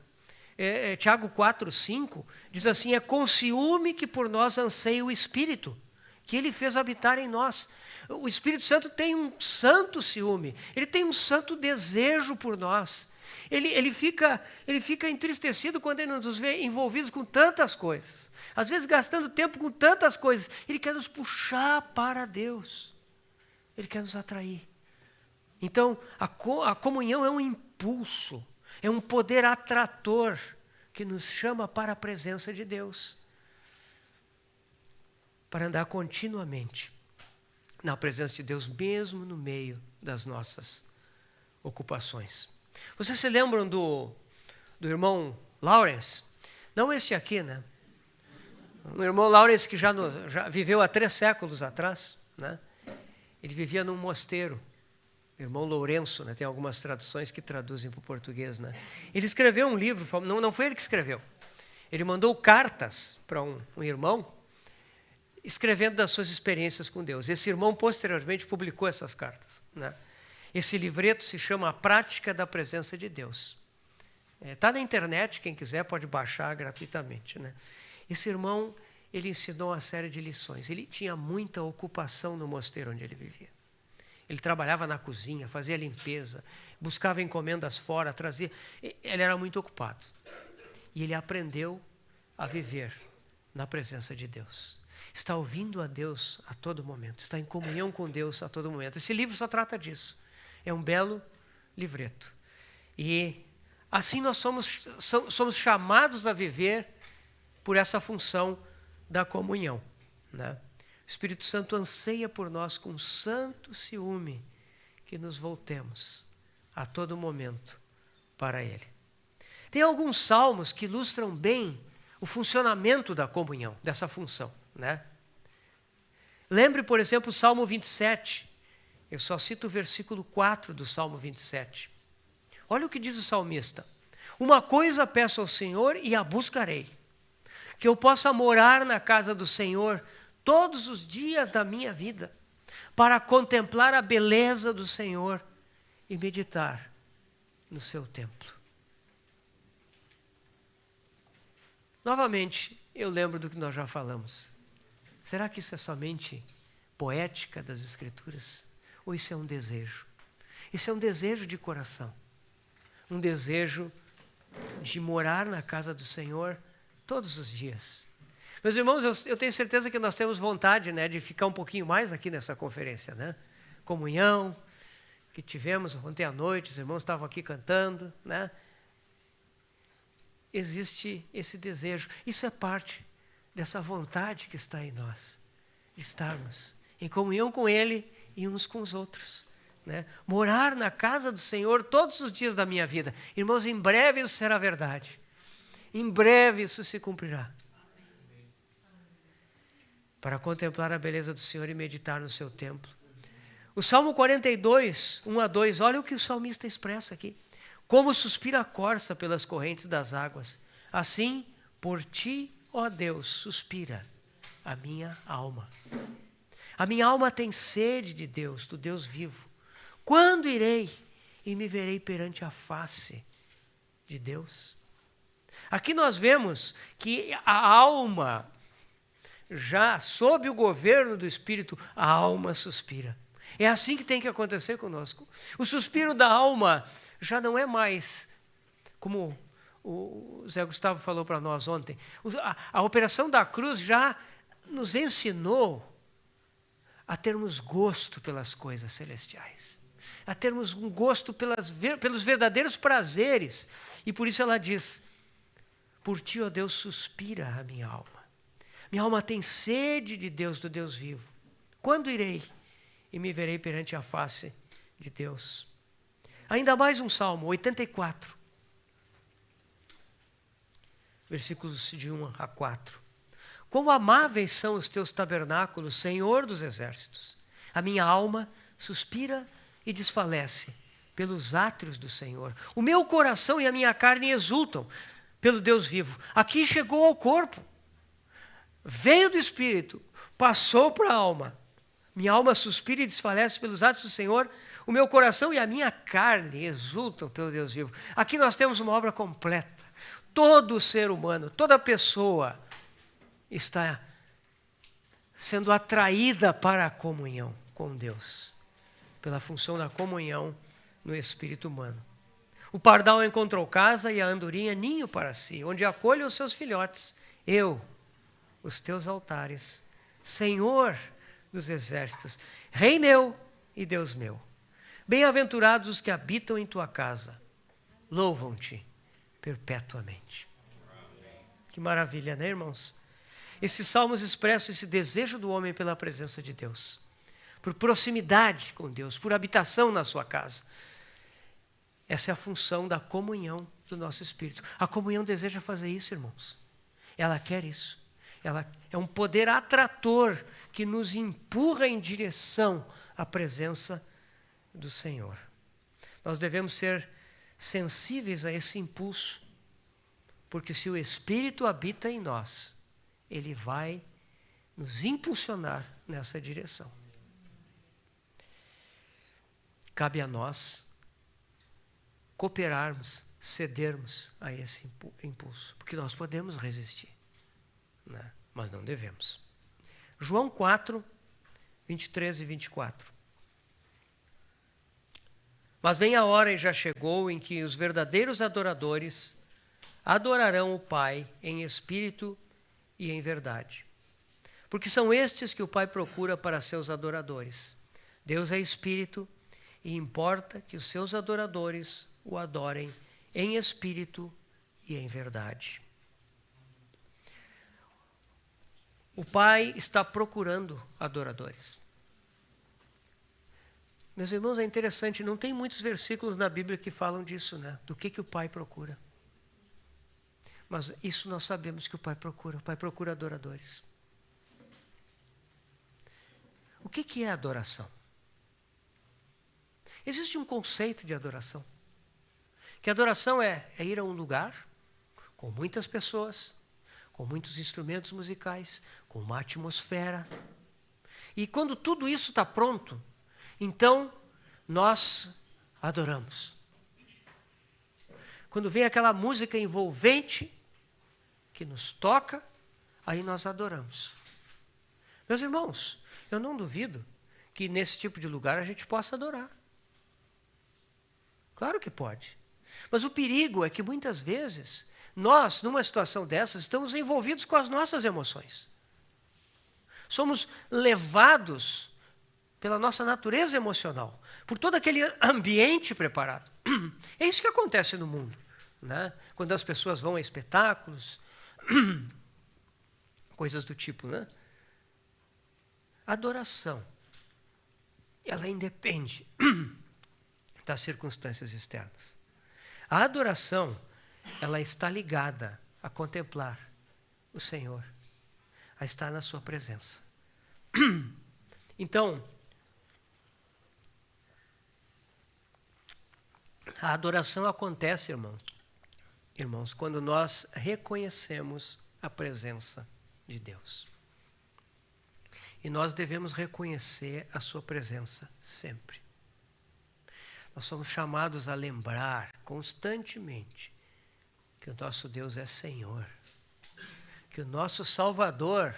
4:5, diz assim: é com ciúme que por nós anseia o Espírito, que Ele fez habitar em nós. O Espírito Santo tem um santo ciúme, Ele tem um santo desejo por nós. Ele fica entristecido quando Ele nos vê envolvidos com tantas coisas. Às vezes gastando tempo com tantas coisas. Ele quer nos puxar para Deus. Ele quer nos atrair. Então, a comunhão é um impulso, é um poder atrator que nos chama para a presença de Deus. Para andar continuamente na presença de Deus, mesmo no meio das nossas ocupações. Vocês se lembram do irmão Lawrence? Não esse aqui, né? Um irmão Lawrence que já viveu há 3 séculos atrás, né? Ele vivia num mosteiro. Irmão Lourenço, né? Tem algumas traduções que traduzem para o português, né? Ele escreveu um livro, não foi ele que escreveu. Ele mandou cartas para um irmão, escrevendo das suas experiências com Deus. Esse irmão posteriormente publicou essas cartas, né? Esse livreto se chama A Prática da Presença de Deus. Está na internet, quem quiser pode baixar gratuitamente, né? Esse irmão, ele ensinou uma série de lições. Ele tinha muita ocupação no mosteiro onde ele vivia. Ele trabalhava na cozinha, fazia limpeza, buscava encomendas fora, trazia. Ele era muito ocupado. E ele aprendeu a viver na presença de Deus. Está ouvindo a Deus a todo momento. Está em comunhão com Deus a todo momento. Esse livro só trata disso. É um belo livreto. E assim nós somos chamados a viver por essa função da comunhão, né? O Espírito Santo anseia por nós com santo ciúme que nos voltemos a todo momento para Ele. Tem alguns salmos que ilustram bem o funcionamento da comunhão, dessa função, né? Lembre, por exemplo, o Salmo 27. Eu só cito o versículo 4 do Salmo 27. Olha o que diz o salmista: uma coisa peço ao Senhor e a buscarei, que eu possa morar na casa do Senhor todos os dias da minha vida, para contemplar a beleza do Senhor e meditar no seu templo. Novamente, eu lembro do que nós já falamos. Será que isso é somente poética das Escrituras? Ou isso é um desejo? Isso é um desejo de coração. Um desejo de morar na casa do Senhor todos os dias. Meus irmãos, eu tenho certeza que nós temos vontade, né, de ficar um pouquinho mais aqui nessa conferência, né? Comunhão que tivemos ontem à noite, os irmãos estavam aqui cantando, né? Existe esse desejo. Isso é parte dessa vontade que está em nós, de estarmos em comunhão com Ele e uns com os outros. Né? Morar na casa do Senhor todos os dias da minha vida. Irmãos, em breve isso será verdade. Em breve isso se cumprirá. Para contemplar a beleza do Senhor e meditar no seu templo. O Salmo 42, 1-2, olha o que o salmista expressa aqui. Como suspira a corça pelas correntes das águas, assim por ti, ó Deus, suspira a minha alma. A minha alma tem sede de Deus, do Deus vivo. Quando irei e me verei perante a face de Deus? Aqui nós vemos que a alma, já sob o governo do Espírito, a alma suspira. É assim que tem que acontecer conosco. O suspiro da alma já não é mais, como o Zé Gustavo falou para nós ontem, a operação da cruz já nos ensinou a termos gosto pelas coisas celestiais, a termos um gosto pelos verdadeiros prazeres. E por isso ela diz, por ti, ó Deus, suspira a minha alma. Minha alma tem sede de Deus, do Deus vivo. Quando irei e me verei perante a face de Deus? Ainda mais um salmo, 84. Versículos de 1-4. Quão amáveis são os teus tabernáculos, Senhor dos exércitos. A minha alma suspira e desfalece pelos átrios do Senhor. O meu coração e a minha carne exultam pelo Deus vivo. Aqui chegou ao corpo. Veio do Espírito, passou para a alma. Minha alma suspira e desfalece pelos átrios do Senhor. O meu coração e a minha carne exultam pelo Deus vivo. Aqui nós temos uma obra completa. Todo ser humano, toda pessoa está sendo atraída para a comunhão com Deus, pela função da comunhão no espírito humano. O pardal encontrou casa e a andorinha ninho para si, onde acolhe os seus filhotes. Eu, os teus altares, Senhor dos exércitos, Rei meu e Deus meu. Bem-aventurados os que habitam em tua casa, louvam-te perpetuamente. Que maravilha, né, irmãos? Esses salmos expressam esse desejo do homem pela presença de Deus, por proximidade com Deus, por habitação na sua casa. Essa é a função da comunhão do nosso espírito. A comunhão deseja fazer isso, irmãos. Ela quer isso. Ela é um poder atrator que nos empurra em direção à presença do Senhor. Nós devemos ser sensíveis a esse impulso, porque se o Espírito habita em nós, ele vai nos impulsionar nessa direção. Cabe a nós cooperarmos, cedermos a esse impulso, porque nós podemos resistir, né? Mas não devemos. João 4, 23 e 24. Mas vem a hora e já chegou em que os verdadeiros adoradores adorarão o Pai em espírito e em verdade. Porque são estes que o Pai procura para seus adoradores. Deus é espírito e importa que os seus adoradores o adorem em espírito e em verdade. O Pai está procurando adoradores. Meus irmãos, é interessante, não tem muitos versículos na Bíblia que falam disso, né? Do que o Pai procura. Mas isso nós sabemos que o Pai procura adoradores. O que é adoração? Existe um conceito de adoração. Que adoração é ir a um lugar com muitas pessoas, com muitos instrumentos musicais, com uma atmosfera. E quando tudo isso está pronto, então nós adoramos. Quando vem aquela música envolvente que nos toca, aí nós adoramos. Meus irmãos, eu não duvido que nesse tipo de lugar a gente possa adorar. Claro que pode. Mas o perigo é que muitas vezes nós, numa situação dessas, estamos envolvidos com as nossas emoções. Somos levados pela nossa natureza emocional, por todo aquele ambiente preparado. É isso que acontece no mundo, né? Quando as pessoas vão a espetáculos, coisas do tipo, né? A adoração, ela independe das circunstâncias externas. A adoração, ela está ligada a contemplar o Senhor, a estar na sua presença. Então, a adoração acontece, irmãos, quando nós reconhecemos a presença de Deus. E nós devemos reconhecer a sua presença sempre. Nós somos chamados a lembrar constantemente que o nosso Deus é Senhor, que o nosso Salvador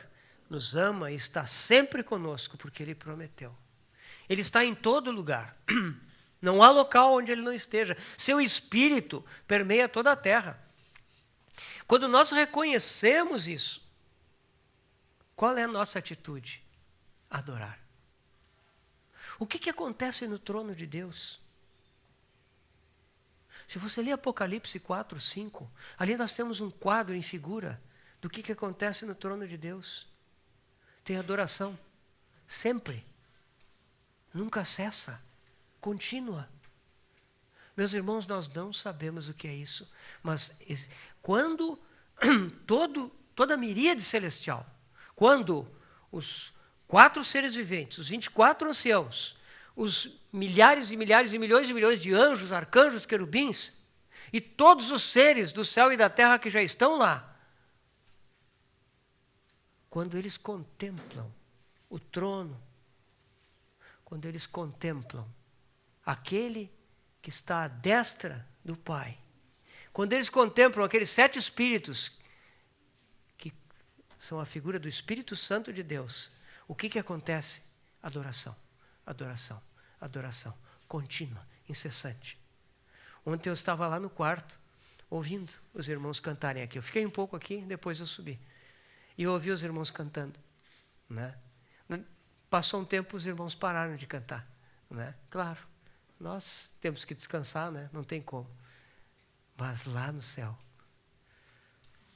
nos ama e está sempre conosco, porque Ele prometeu. Ele está em todo lugar. Não há local onde Ele não esteja. Seu Espírito permeia toda a terra. Quando nós reconhecemos isso, qual é a nossa atitude? Adorar. O que acontece no trono de Deus? Se você ler Apocalipse 4, 5, ali nós temos um quadro em figura do que acontece no trono de Deus. Tem adoração, sempre, nunca cessa, contínua. Meus irmãos, nós não sabemos o que é isso, mas quando toda a miríade celestial, quando os 4 seres viventes, os 24 anciãos, os milhares e milhares e milhões de anjos, arcanjos, querubins, e todos os seres do céu e da terra que já estão lá, quando eles contemplam o trono, quando eles contemplam aquele que está à destra do Pai, quando eles contemplam aqueles 7 espíritos, que são a figura do Espírito Santo de Deus, o que acontece? Adoração, adoração, adoração, contínua, incessante. Ontem eu estava lá no quarto, ouvindo os irmãos cantarem aqui. Eu fiquei um pouco aqui, depois eu subi. E eu ouvi os irmãos cantando. Né? Passou um tempo, os irmãos pararam de cantar. Né? Claro, nós temos que descansar, né? Não tem como. Mas lá no céu,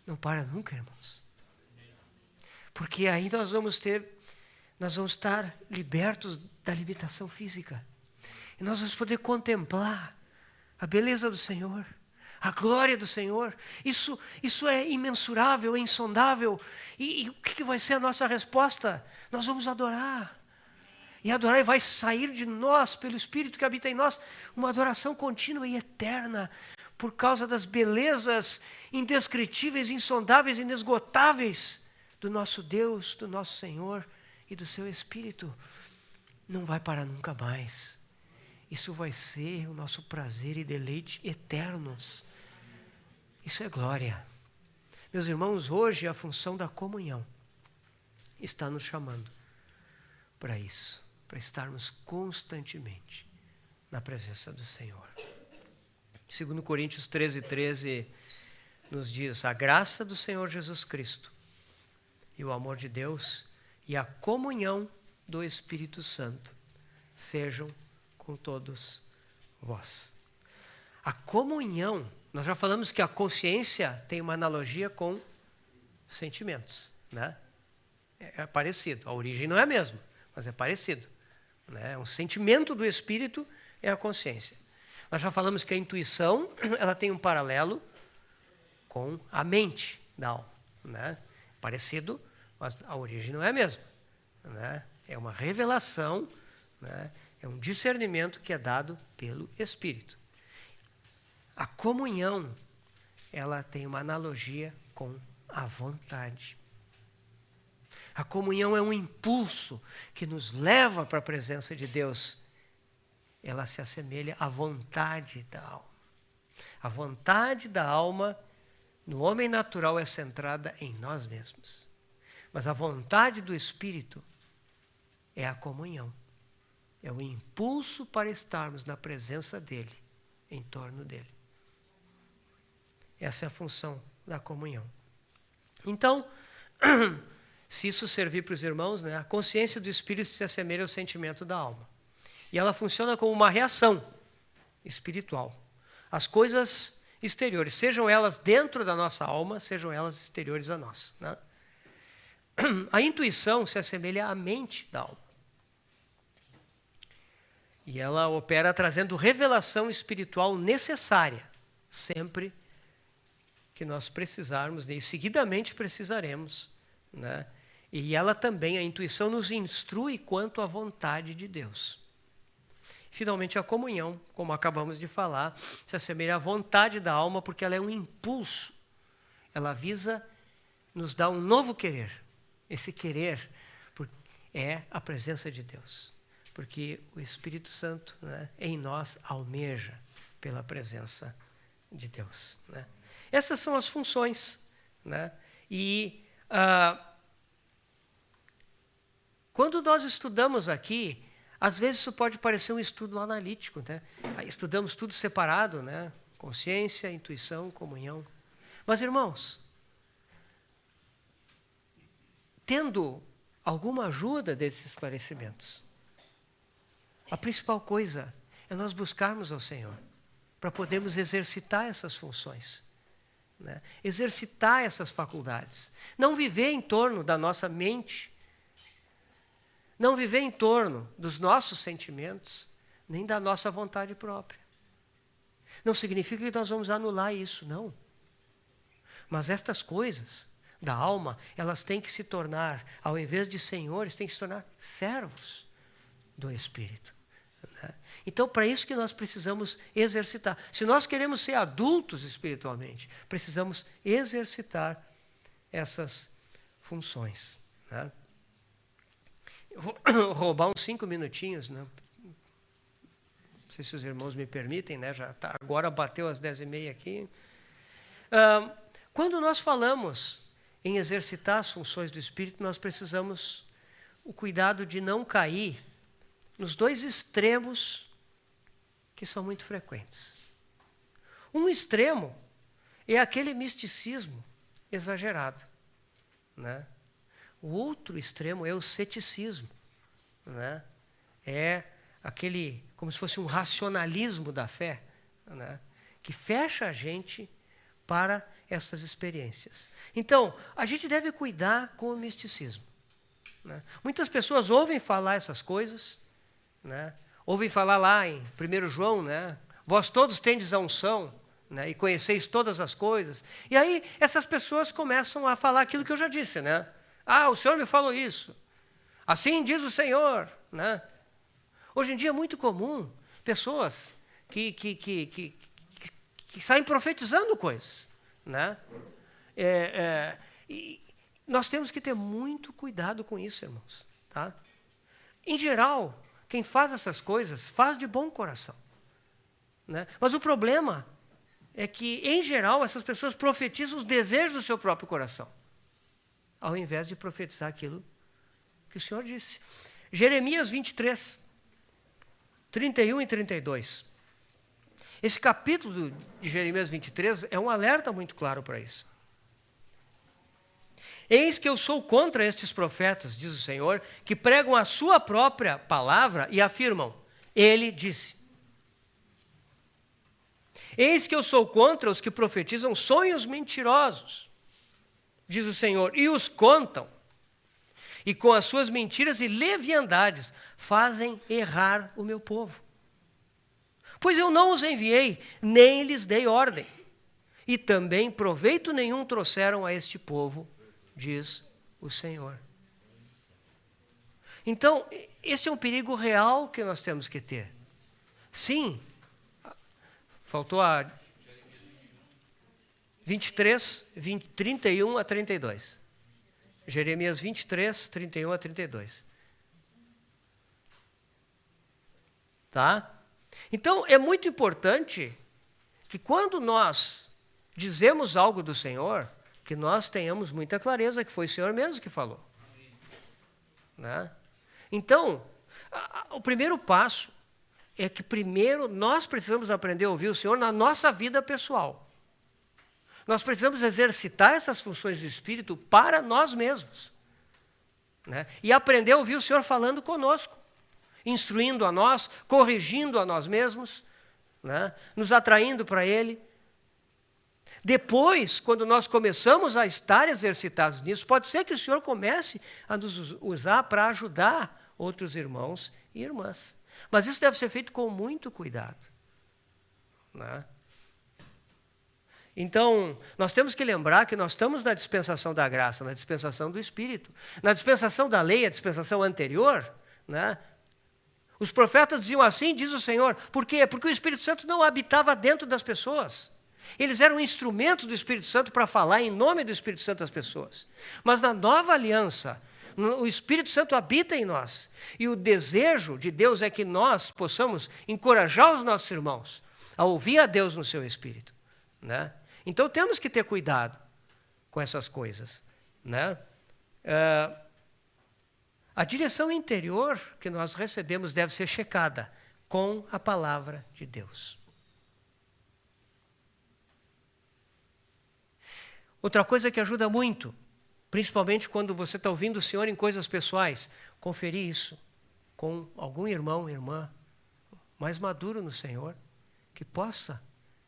não para nunca, irmãos. Porque aí nós vamos estar libertos da limitação física. E nós vamos poder contemplar a beleza do Senhor, a glória do Senhor. Isso é imensurável, é insondável. E o que vai ser a nossa resposta? Nós vamos adorar. E adorar e vai sair de nós, pelo Espírito que habita em nós, uma adoração contínua e eterna, por causa das belezas indescritíveis, insondáveis, inesgotáveis do nosso Deus, do nosso Senhor e do seu Espírito. Não vai parar nunca mais. Isso vai ser o nosso prazer e deleite eternos. Isso é glória. Meus irmãos, hoje a função da comunhão está nos chamando para isso, para estarmos constantemente na presença do Senhor. 2 Coríntios 13 nos diz: a graça do Senhor Jesus Cristo e o amor de Deus e a comunhão do Espírito Santo sejam com todos vós. A comunhão, nós já falamos que a consciência tem uma analogia com sentimentos, né? É parecido, a origem não é a mesma, mas é parecido, né? Um sentimento do Espírito é a consciência. Nós já falamos que a intuição, ela tem um paralelo com a mente da alma, né? Parecido, mas a origem não é a mesma, né? É uma revelação, né? É um discernimento que é dado pelo Espírito. A comunhão, ela tem uma analogia com a vontade. A comunhão é um impulso que nos leva para a presença de Deus. Ela se assemelha à vontade da alma. A vontade da alma no homem natural é centrada em nós mesmos. Mas a vontade do Espírito é a comunhão. É o impulso para estarmos na presença dEle, em torno dEle. Essa é a função da comunhão. Então, se isso servir para os irmãos, né, a consciência do Espírito se assemelha ao sentimento da alma. E ela funciona como uma reação espiritual. As coisas exteriores, sejam elas dentro da nossa alma, sejam elas exteriores a nós, né? A intuição se assemelha à mente da alma. E ela opera trazendo revelação espiritual necessária, sempre que nós precisarmos, e seguidamente precisaremos, né? E ela também, a intuição, nos instrui quanto à vontade de Deus. Finalmente, a comunhão, como acabamos de falar, se assemelha à vontade da alma, porque ela é um impulso. Ela visa nos dar um novo querer. Esse querer é a presença de Deus. Porque o Espírito Santo, né, em nós almeja pela presença de Deus. Né? Essas são as funções. Né? E quando nós estudamos aqui, às vezes isso pode parecer um estudo analítico. Né? Estudamos tudo separado, né? Consciência, intuição, comunhão. Mas, irmãos, tendo alguma ajuda desses esclarecimentos, a principal coisa é nós buscarmos ao Senhor para podermos exercitar essas funções, né? Exercitar essas faculdades. Não viver em torno da nossa mente, não viver em torno dos nossos sentimentos, nem da nossa vontade própria. Não significa que nós vamos anular isso, não. Mas estas coisas da alma, elas têm que se tornar, ao invés de senhores, têm que se tornar servos do Espírito. Né? Então, para isso que nós precisamos exercitar. Se nós queremos ser adultos espiritualmente, precisamos exercitar essas funções. Né? Eu vou roubar uns 5 minutinhos, né? Não sei se os irmãos me permitem, né? Já tá, agora bateu as 10h30 aqui. Quando nós falamos em exercitar as funções do Espírito, nós precisamos o cuidado de não cair nos dois extremos que são muito frequentes. Um extremo é aquele misticismo exagerado, né? O outro extremo é o ceticismo, né? É aquele, como se fosse um racionalismo da fé, né? Que fecha a gente para essas experiências. Então, a gente deve cuidar com o misticismo. Né? Muitas pessoas ouvem falar essas coisas, né? Ouvem falar lá em 1 João, né? Vós todos tendes a unção, né? E conheceis todas as coisas. E aí essas pessoas começam a falar aquilo que eu já disse, né? Ah, o Senhor me falou isso. Assim diz o Senhor, né? Hoje em dia é muito comum pessoas que saem profetizando coisas, né? E nós temos que ter muito cuidado com isso, irmãos. Tá? Em geral, quem faz essas coisas faz de bom coração. Né? Mas o problema é que, em geral, essas pessoas profetizam os desejos do seu próprio coração, ao invés de profetizar aquilo que o Senhor disse. Jeremias 23, 31 e 32. Esse capítulo de Jeremias 23 é um alerta muito claro para isso. Eis que eu sou contra estes profetas, diz o Senhor, que pregam a sua própria palavra e afirmam, ele disse. Eis que eu sou contra os que profetizam sonhos mentirosos, diz o Senhor, e os contam, e com as suas mentiras e leviandades fazem errar o meu povo. Pois eu não os enviei, nem lhes dei ordem, e também proveito nenhum trouxeram a este povo, diz o Senhor. Então, este é um perigo real que nós temos que ter. Sim, faltou a 23, 31 a 32. Jeremias 23, 31 a 32. Tá? Então, é muito importante que quando nós dizemos algo do Senhor, que nós tenhamos muita clareza que foi o Senhor mesmo que falou. Né? Então, o primeiro passo é que primeiro nós precisamos aprender a ouvir o Senhor na nossa vida pessoal. Nós precisamos exercitar essas funções do Espírito para nós mesmos. Né? E aprender a ouvir o Senhor falando conosco, instruindo a nós, corrigindo a nós mesmos, né? Nos atraindo para Ele. Depois, quando nós começamos a estar exercitados nisso, pode ser que o Senhor comece a nos usar para ajudar outros irmãos e irmãs. Mas isso deve ser feito com muito cuidado, né? Então, nós temos que lembrar que nós estamos na dispensação da graça, na dispensação do Espírito. Na dispensação da lei, a dispensação anterior, né? Os profetas diziam assim, diz o Senhor. Por quê? Porque o Espírito Santo não habitava dentro das pessoas. Eles eram instrumentos do Espírito Santo para falar em nome do Espírito Santo às pessoas. Mas na nova aliança, o Espírito Santo habita em nós. E o desejo de Deus é que nós possamos encorajar os nossos irmãos a ouvir a Deus no seu Espírito, né? Então temos que ter cuidado com essas coisas, né? A direção interior que nós recebemos deve ser checada com a palavra de Deus. Outra coisa que ajuda muito, principalmente quando você está ouvindo o Senhor em coisas pessoais, conferir isso com algum irmão, irmã, mais maduro no Senhor, que possa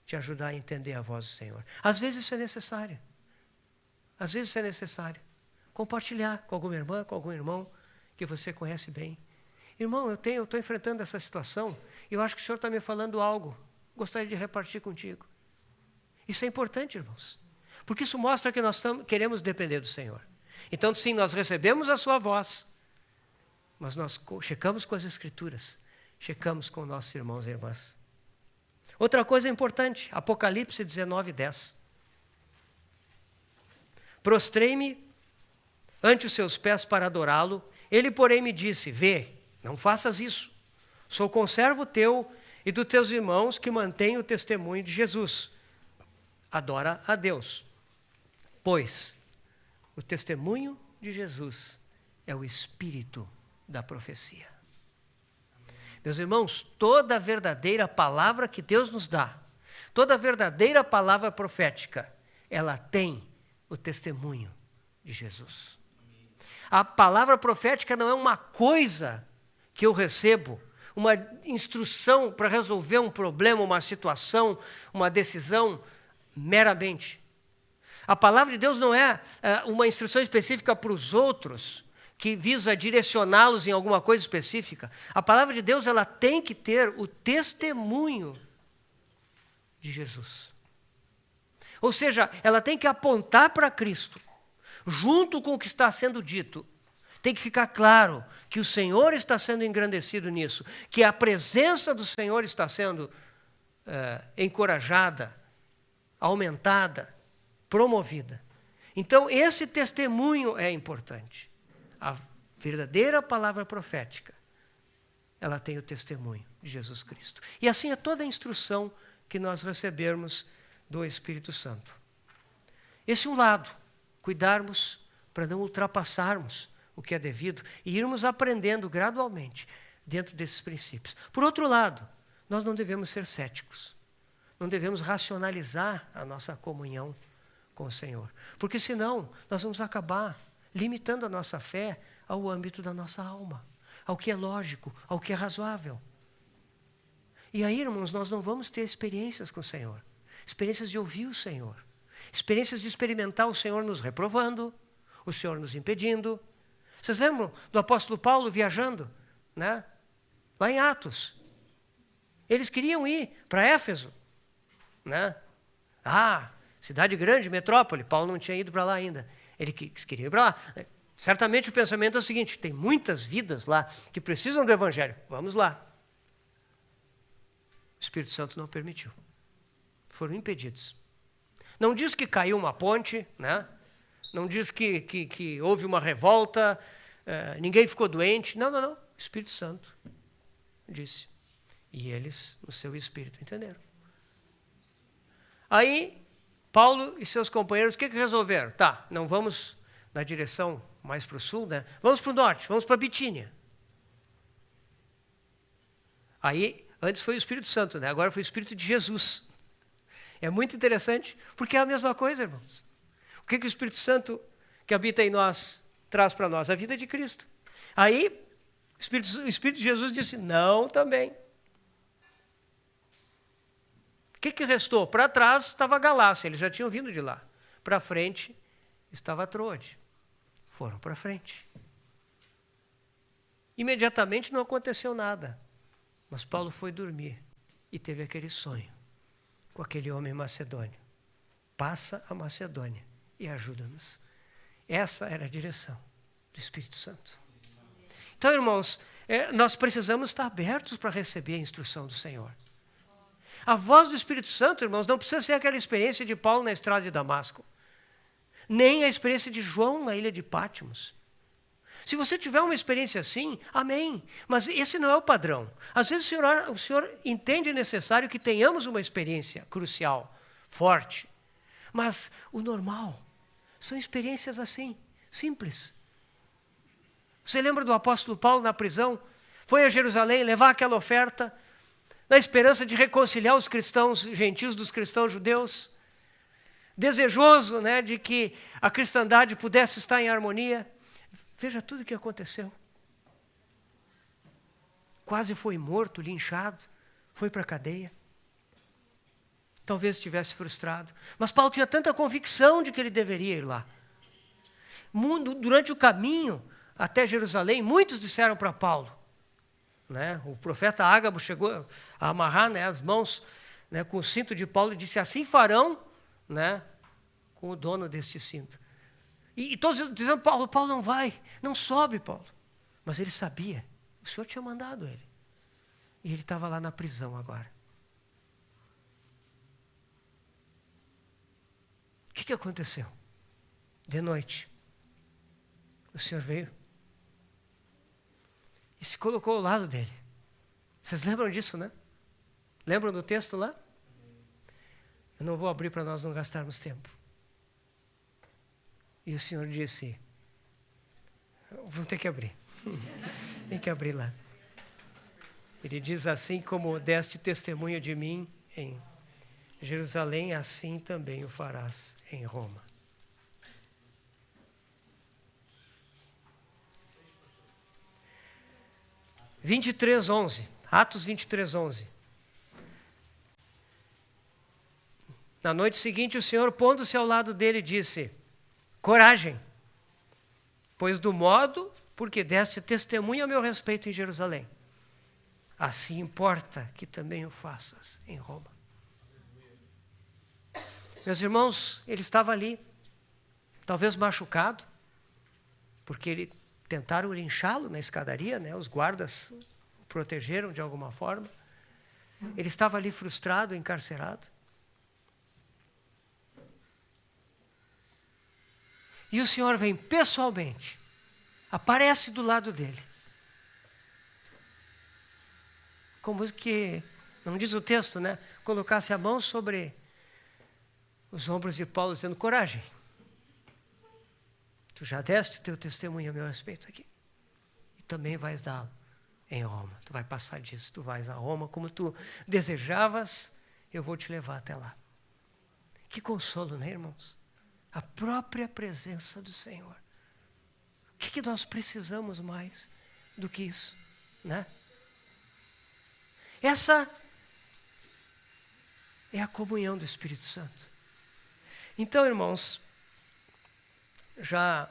te ajudar a entender a voz do Senhor. Às vezes isso é necessário. Às vezes isso é necessário. Compartilhar com alguma irmã, com algum irmão que você conhece bem. Irmão, eu estou enfrentando essa situação e eu acho que o Senhor está me falando algo. Gostaria de repartir contigo. Isso é importante, irmãos. Porque isso mostra que nós queremos depender do Senhor. Então, sim, nós recebemos a sua voz, mas nós checamos com as Escrituras, checamos com nossos irmãos e irmãs. Outra coisa importante, Apocalipse 19:10. Prostrei-me ante os seus pés para adorá-lo. Ele, porém, me disse, vê, não faças isso. Sou conservo teu e dos teus irmãos que mantêm o testemunho de Jesus. Adora a Deus. Pois o testemunho de Jesus é o espírito da profecia. Meus irmãos, toda a verdadeira palavra que Deus nos dá, toda a verdadeira palavra profética, ela tem o testemunho de Jesus. A palavra profética não é uma coisa que eu recebo, uma instrução para resolver um problema, uma situação, uma decisão, meramente. A palavra de Deus não é uma instrução específica para os outros, que visa direcioná-los em alguma coisa específica. A palavra de Deus, ela tem que ter o testemunho de Jesus. Ou seja, ela tem que apontar para Cristo, junto com o que está sendo dito. Tem que ficar claro que o Senhor está sendo engrandecido nisso, que a presença do Senhor está sendo encorajada, aumentada, promovida. Então, esse testemunho é importante. A verdadeira palavra profética, ela tem o testemunho de Jesus Cristo. E assim é toda a instrução que nós recebermos do Espírito Santo. Esse é um lado, cuidarmos para não ultrapassarmos o que é devido e irmos aprendendo gradualmente dentro desses princípios. Por outro lado, nós não devemos ser céticos. Não devemos racionalizar a nossa comunhão com o Senhor. Porque senão nós vamos acabar limitando a nossa fé ao âmbito da nossa alma, ao que é lógico, ao que é razoável. E aí, irmãos, nós não vamos ter experiências com o Senhor. Experiências de ouvir o Senhor. Experiências de experimentar o Senhor nos reprovando, o Senhor nos impedindo. Vocês lembram do apóstolo Paulo viajando, né? Lá em Atos? Eles queriam ir para Éfeso, né? Cidade grande, metrópole. Paulo não tinha ido para lá ainda. Eles queriam ir para lá. Certamente o pensamento é o seguinte, tem muitas vidas lá que precisam do Evangelho. Vamos lá. O Espírito Santo não permitiu. Foram impedidos. Não diz que caiu uma ponte, né? Não diz que houve uma revolta, ninguém ficou doente. Não. O Espírito Santo disse. E eles, no seu espírito, entenderam. Aí, Paulo e seus companheiros, o que resolveram? Não vamos na direção mais para o sul, né? Vamos para o norte, vamos para Bitínia. Aí, antes foi o Espírito Santo, né? Agora foi o Espírito de Jesus. É muito interessante, porque é a mesma coisa, irmãos. O que o Espírito Santo que habita em nós traz para nós? A vida de Cristo. Aí, o Espírito de Jesus disse, não também. que restou? Para trás estava a Galácia, eles já tinham vindo de lá. Para frente estava Troade. Foram para frente. Imediatamente não aconteceu nada. Mas Paulo foi dormir e teve aquele sonho com aquele homem macedônio. Passa a Macedônia e ajuda-nos. Essa era a direção do Espírito Santo. Então, irmãos, nós precisamos estar abertos para receber a instrução do Senhor. A voz do Espírito Santo, irmãos, não precisa ser aquela experiência de Paulo na estrada de Damasco, nem a experiência de João na ilha de Pátimos. Se você tiver uma experiência assim, amém. Mas esse não é o padrão. Às vezes o Senhor entende necessário que tenhamos uma experiência crucial, forte. Mas o normal são experiências assim, simples. Você lembra do apóstolo Paulo na prisão? Foi a Jerusalém levar aquela oferta na esperança de reconciliar os cristãos gentios dos cristãos judeus. Desejoso, né, de que a cristandade pudesse estar em harmonia. Veja tudo o que aconteceu. Quase foi morto, linchado, foi para a cadeia. Talvez estivesse frustrado. Mas Paulo tinha tanta convicção de que ele deveria ir lá. Durante o caminho até Jerusalém, muitos disseram para Paulo, né? O profeta Ágabo chegou a amarrar, né, as mãos, né, com o cinto de Paulo e disse, assim farão, né, com o dono deste cinto. E todos dizendo, Paulo não vai, não sobe, Paulo. Mas ele sabia, o Senhor tinha mandado ele. E ele estava lá na prisão agora. O que aconteceu? De noite, o Senhor veio e se colocou ao lado dele. Vocês lembram disso, né? Lembram do texto lá? Eu não vou abrir para nós não gastarmos tempo. E o Senhor disse, vou ter que abrir. Tem que abrir lá. Ele diz, assim como deste testemunho de mim em Jerusalém, assim também o farás em Roma. Atos 23:11. Na noite seguinte, o Senhor, pondo-se ao lado dele, disse, coragem, pois do modo porque deste testemunho a meu respeito em Jerusalém, assim importa que também o faças em Roma. Meus irmãos, ele estava ali, talvez machucado, porque tentaram linchá-lo na escadaria, né? Os guardas o protegeram de alguma forma. Ele estava ali frustrado, encarcerado. E o Senhor vem pessoalmente, aparece do lado dele. Como que, não diz o texto, né? Colocasse a mão sobre os ombros de Paulo, dizendo, coragem. Tu já deste o teu testemunho a meu respeito aqui. E também vais dá-lo em Roma. Tu vai passar disso, tu vais a Roma como tu desejavas, eu vou te levar até lá. Que consolo, né, irmãos? A própria presença do Senhor. O que nós precisamos mais do que isso, né? Essa é a comunhão do Espírito Santo. Então, irmãos, já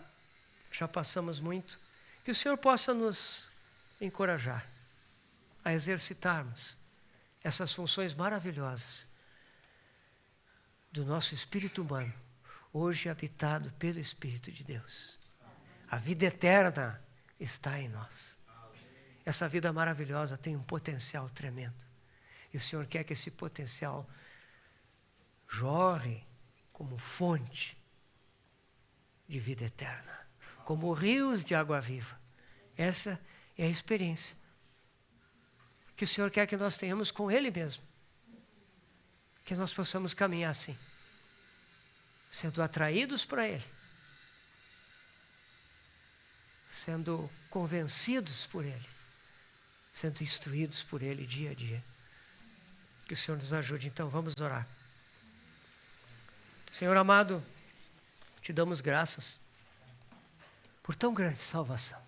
passamos muito. Que o Senhor possa nos encorajar a exercitarmos essas funções maravilhosas do nosso espírito humano, hoje habitado pelo Espírito de Deus. A vida eterna está em nós. Essa vida maravilhosa tem um potencial tremendo. E o Senhor quer que esse potencial jorre como fonte de vida eterna, como rios de água viva. Essa é a experiência que o Senhor quer que nós tenhamos com Ele mesmo. Que nós possamos caminhar assim, sendo atraídos para Ele, sendo convencidos por Ele, sendo instruídos por Ele dia a dia. Que o Senhor nos ajude. Então vamos orar. Senhor amado, te damos graças por tão grande salvação.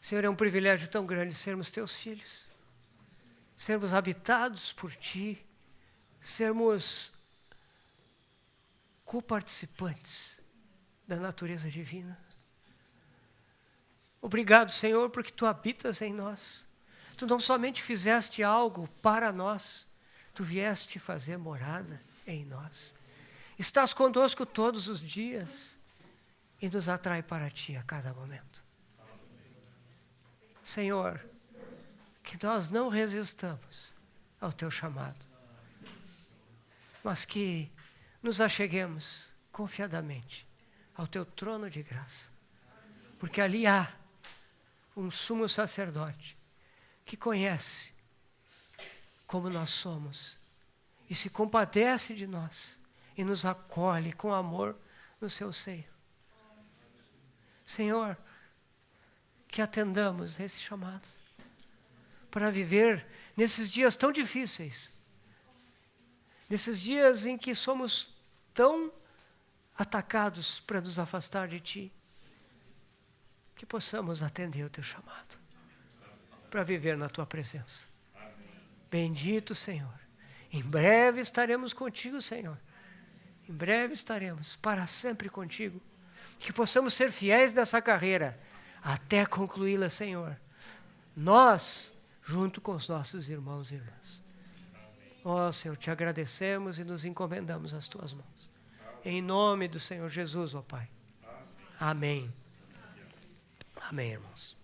Senhor, é um privilégio tão grande sermos teus filhos, sermos habitados por ti, sermos coparticipantes da natureza divina. Obrigado, Senhor, porque tu habitas em nós. Tu não somente fizeste algo para nós, tu vieste fazer morada em nós. Estás conosco todos os dias e nos atrai para ti a cada momento. Senhor, que nós não resistamos ao teu chamado, mas que nos acheguemos confiadamente ao teu trono de graça, porque ali há um sumo sacerdote que conhece como nós somos e se compadece de nós e nos acolhe com amor no seu seio. Senhor, que atendamos esse chamado para viver nesses dias tão difíceis, nesses dias em que somos tão atacados para nos afastar de ti, que possamos atender o teu chamado para viver na tua presença. Bendito Senhor. Em breve estaremos contigo, Senhor. Em breve estaremos para sempre contigo. Que possamos ser fiéis nessa carreira até concluí-la, Senhor. Nós, junto com os nossos irmãos e irmãs. Ó Senhor, te agradecemos e nos encomendamos às tuas mãos. Em nome do Senhor Jesus, ó Pai. Amém. Amém, irmãos.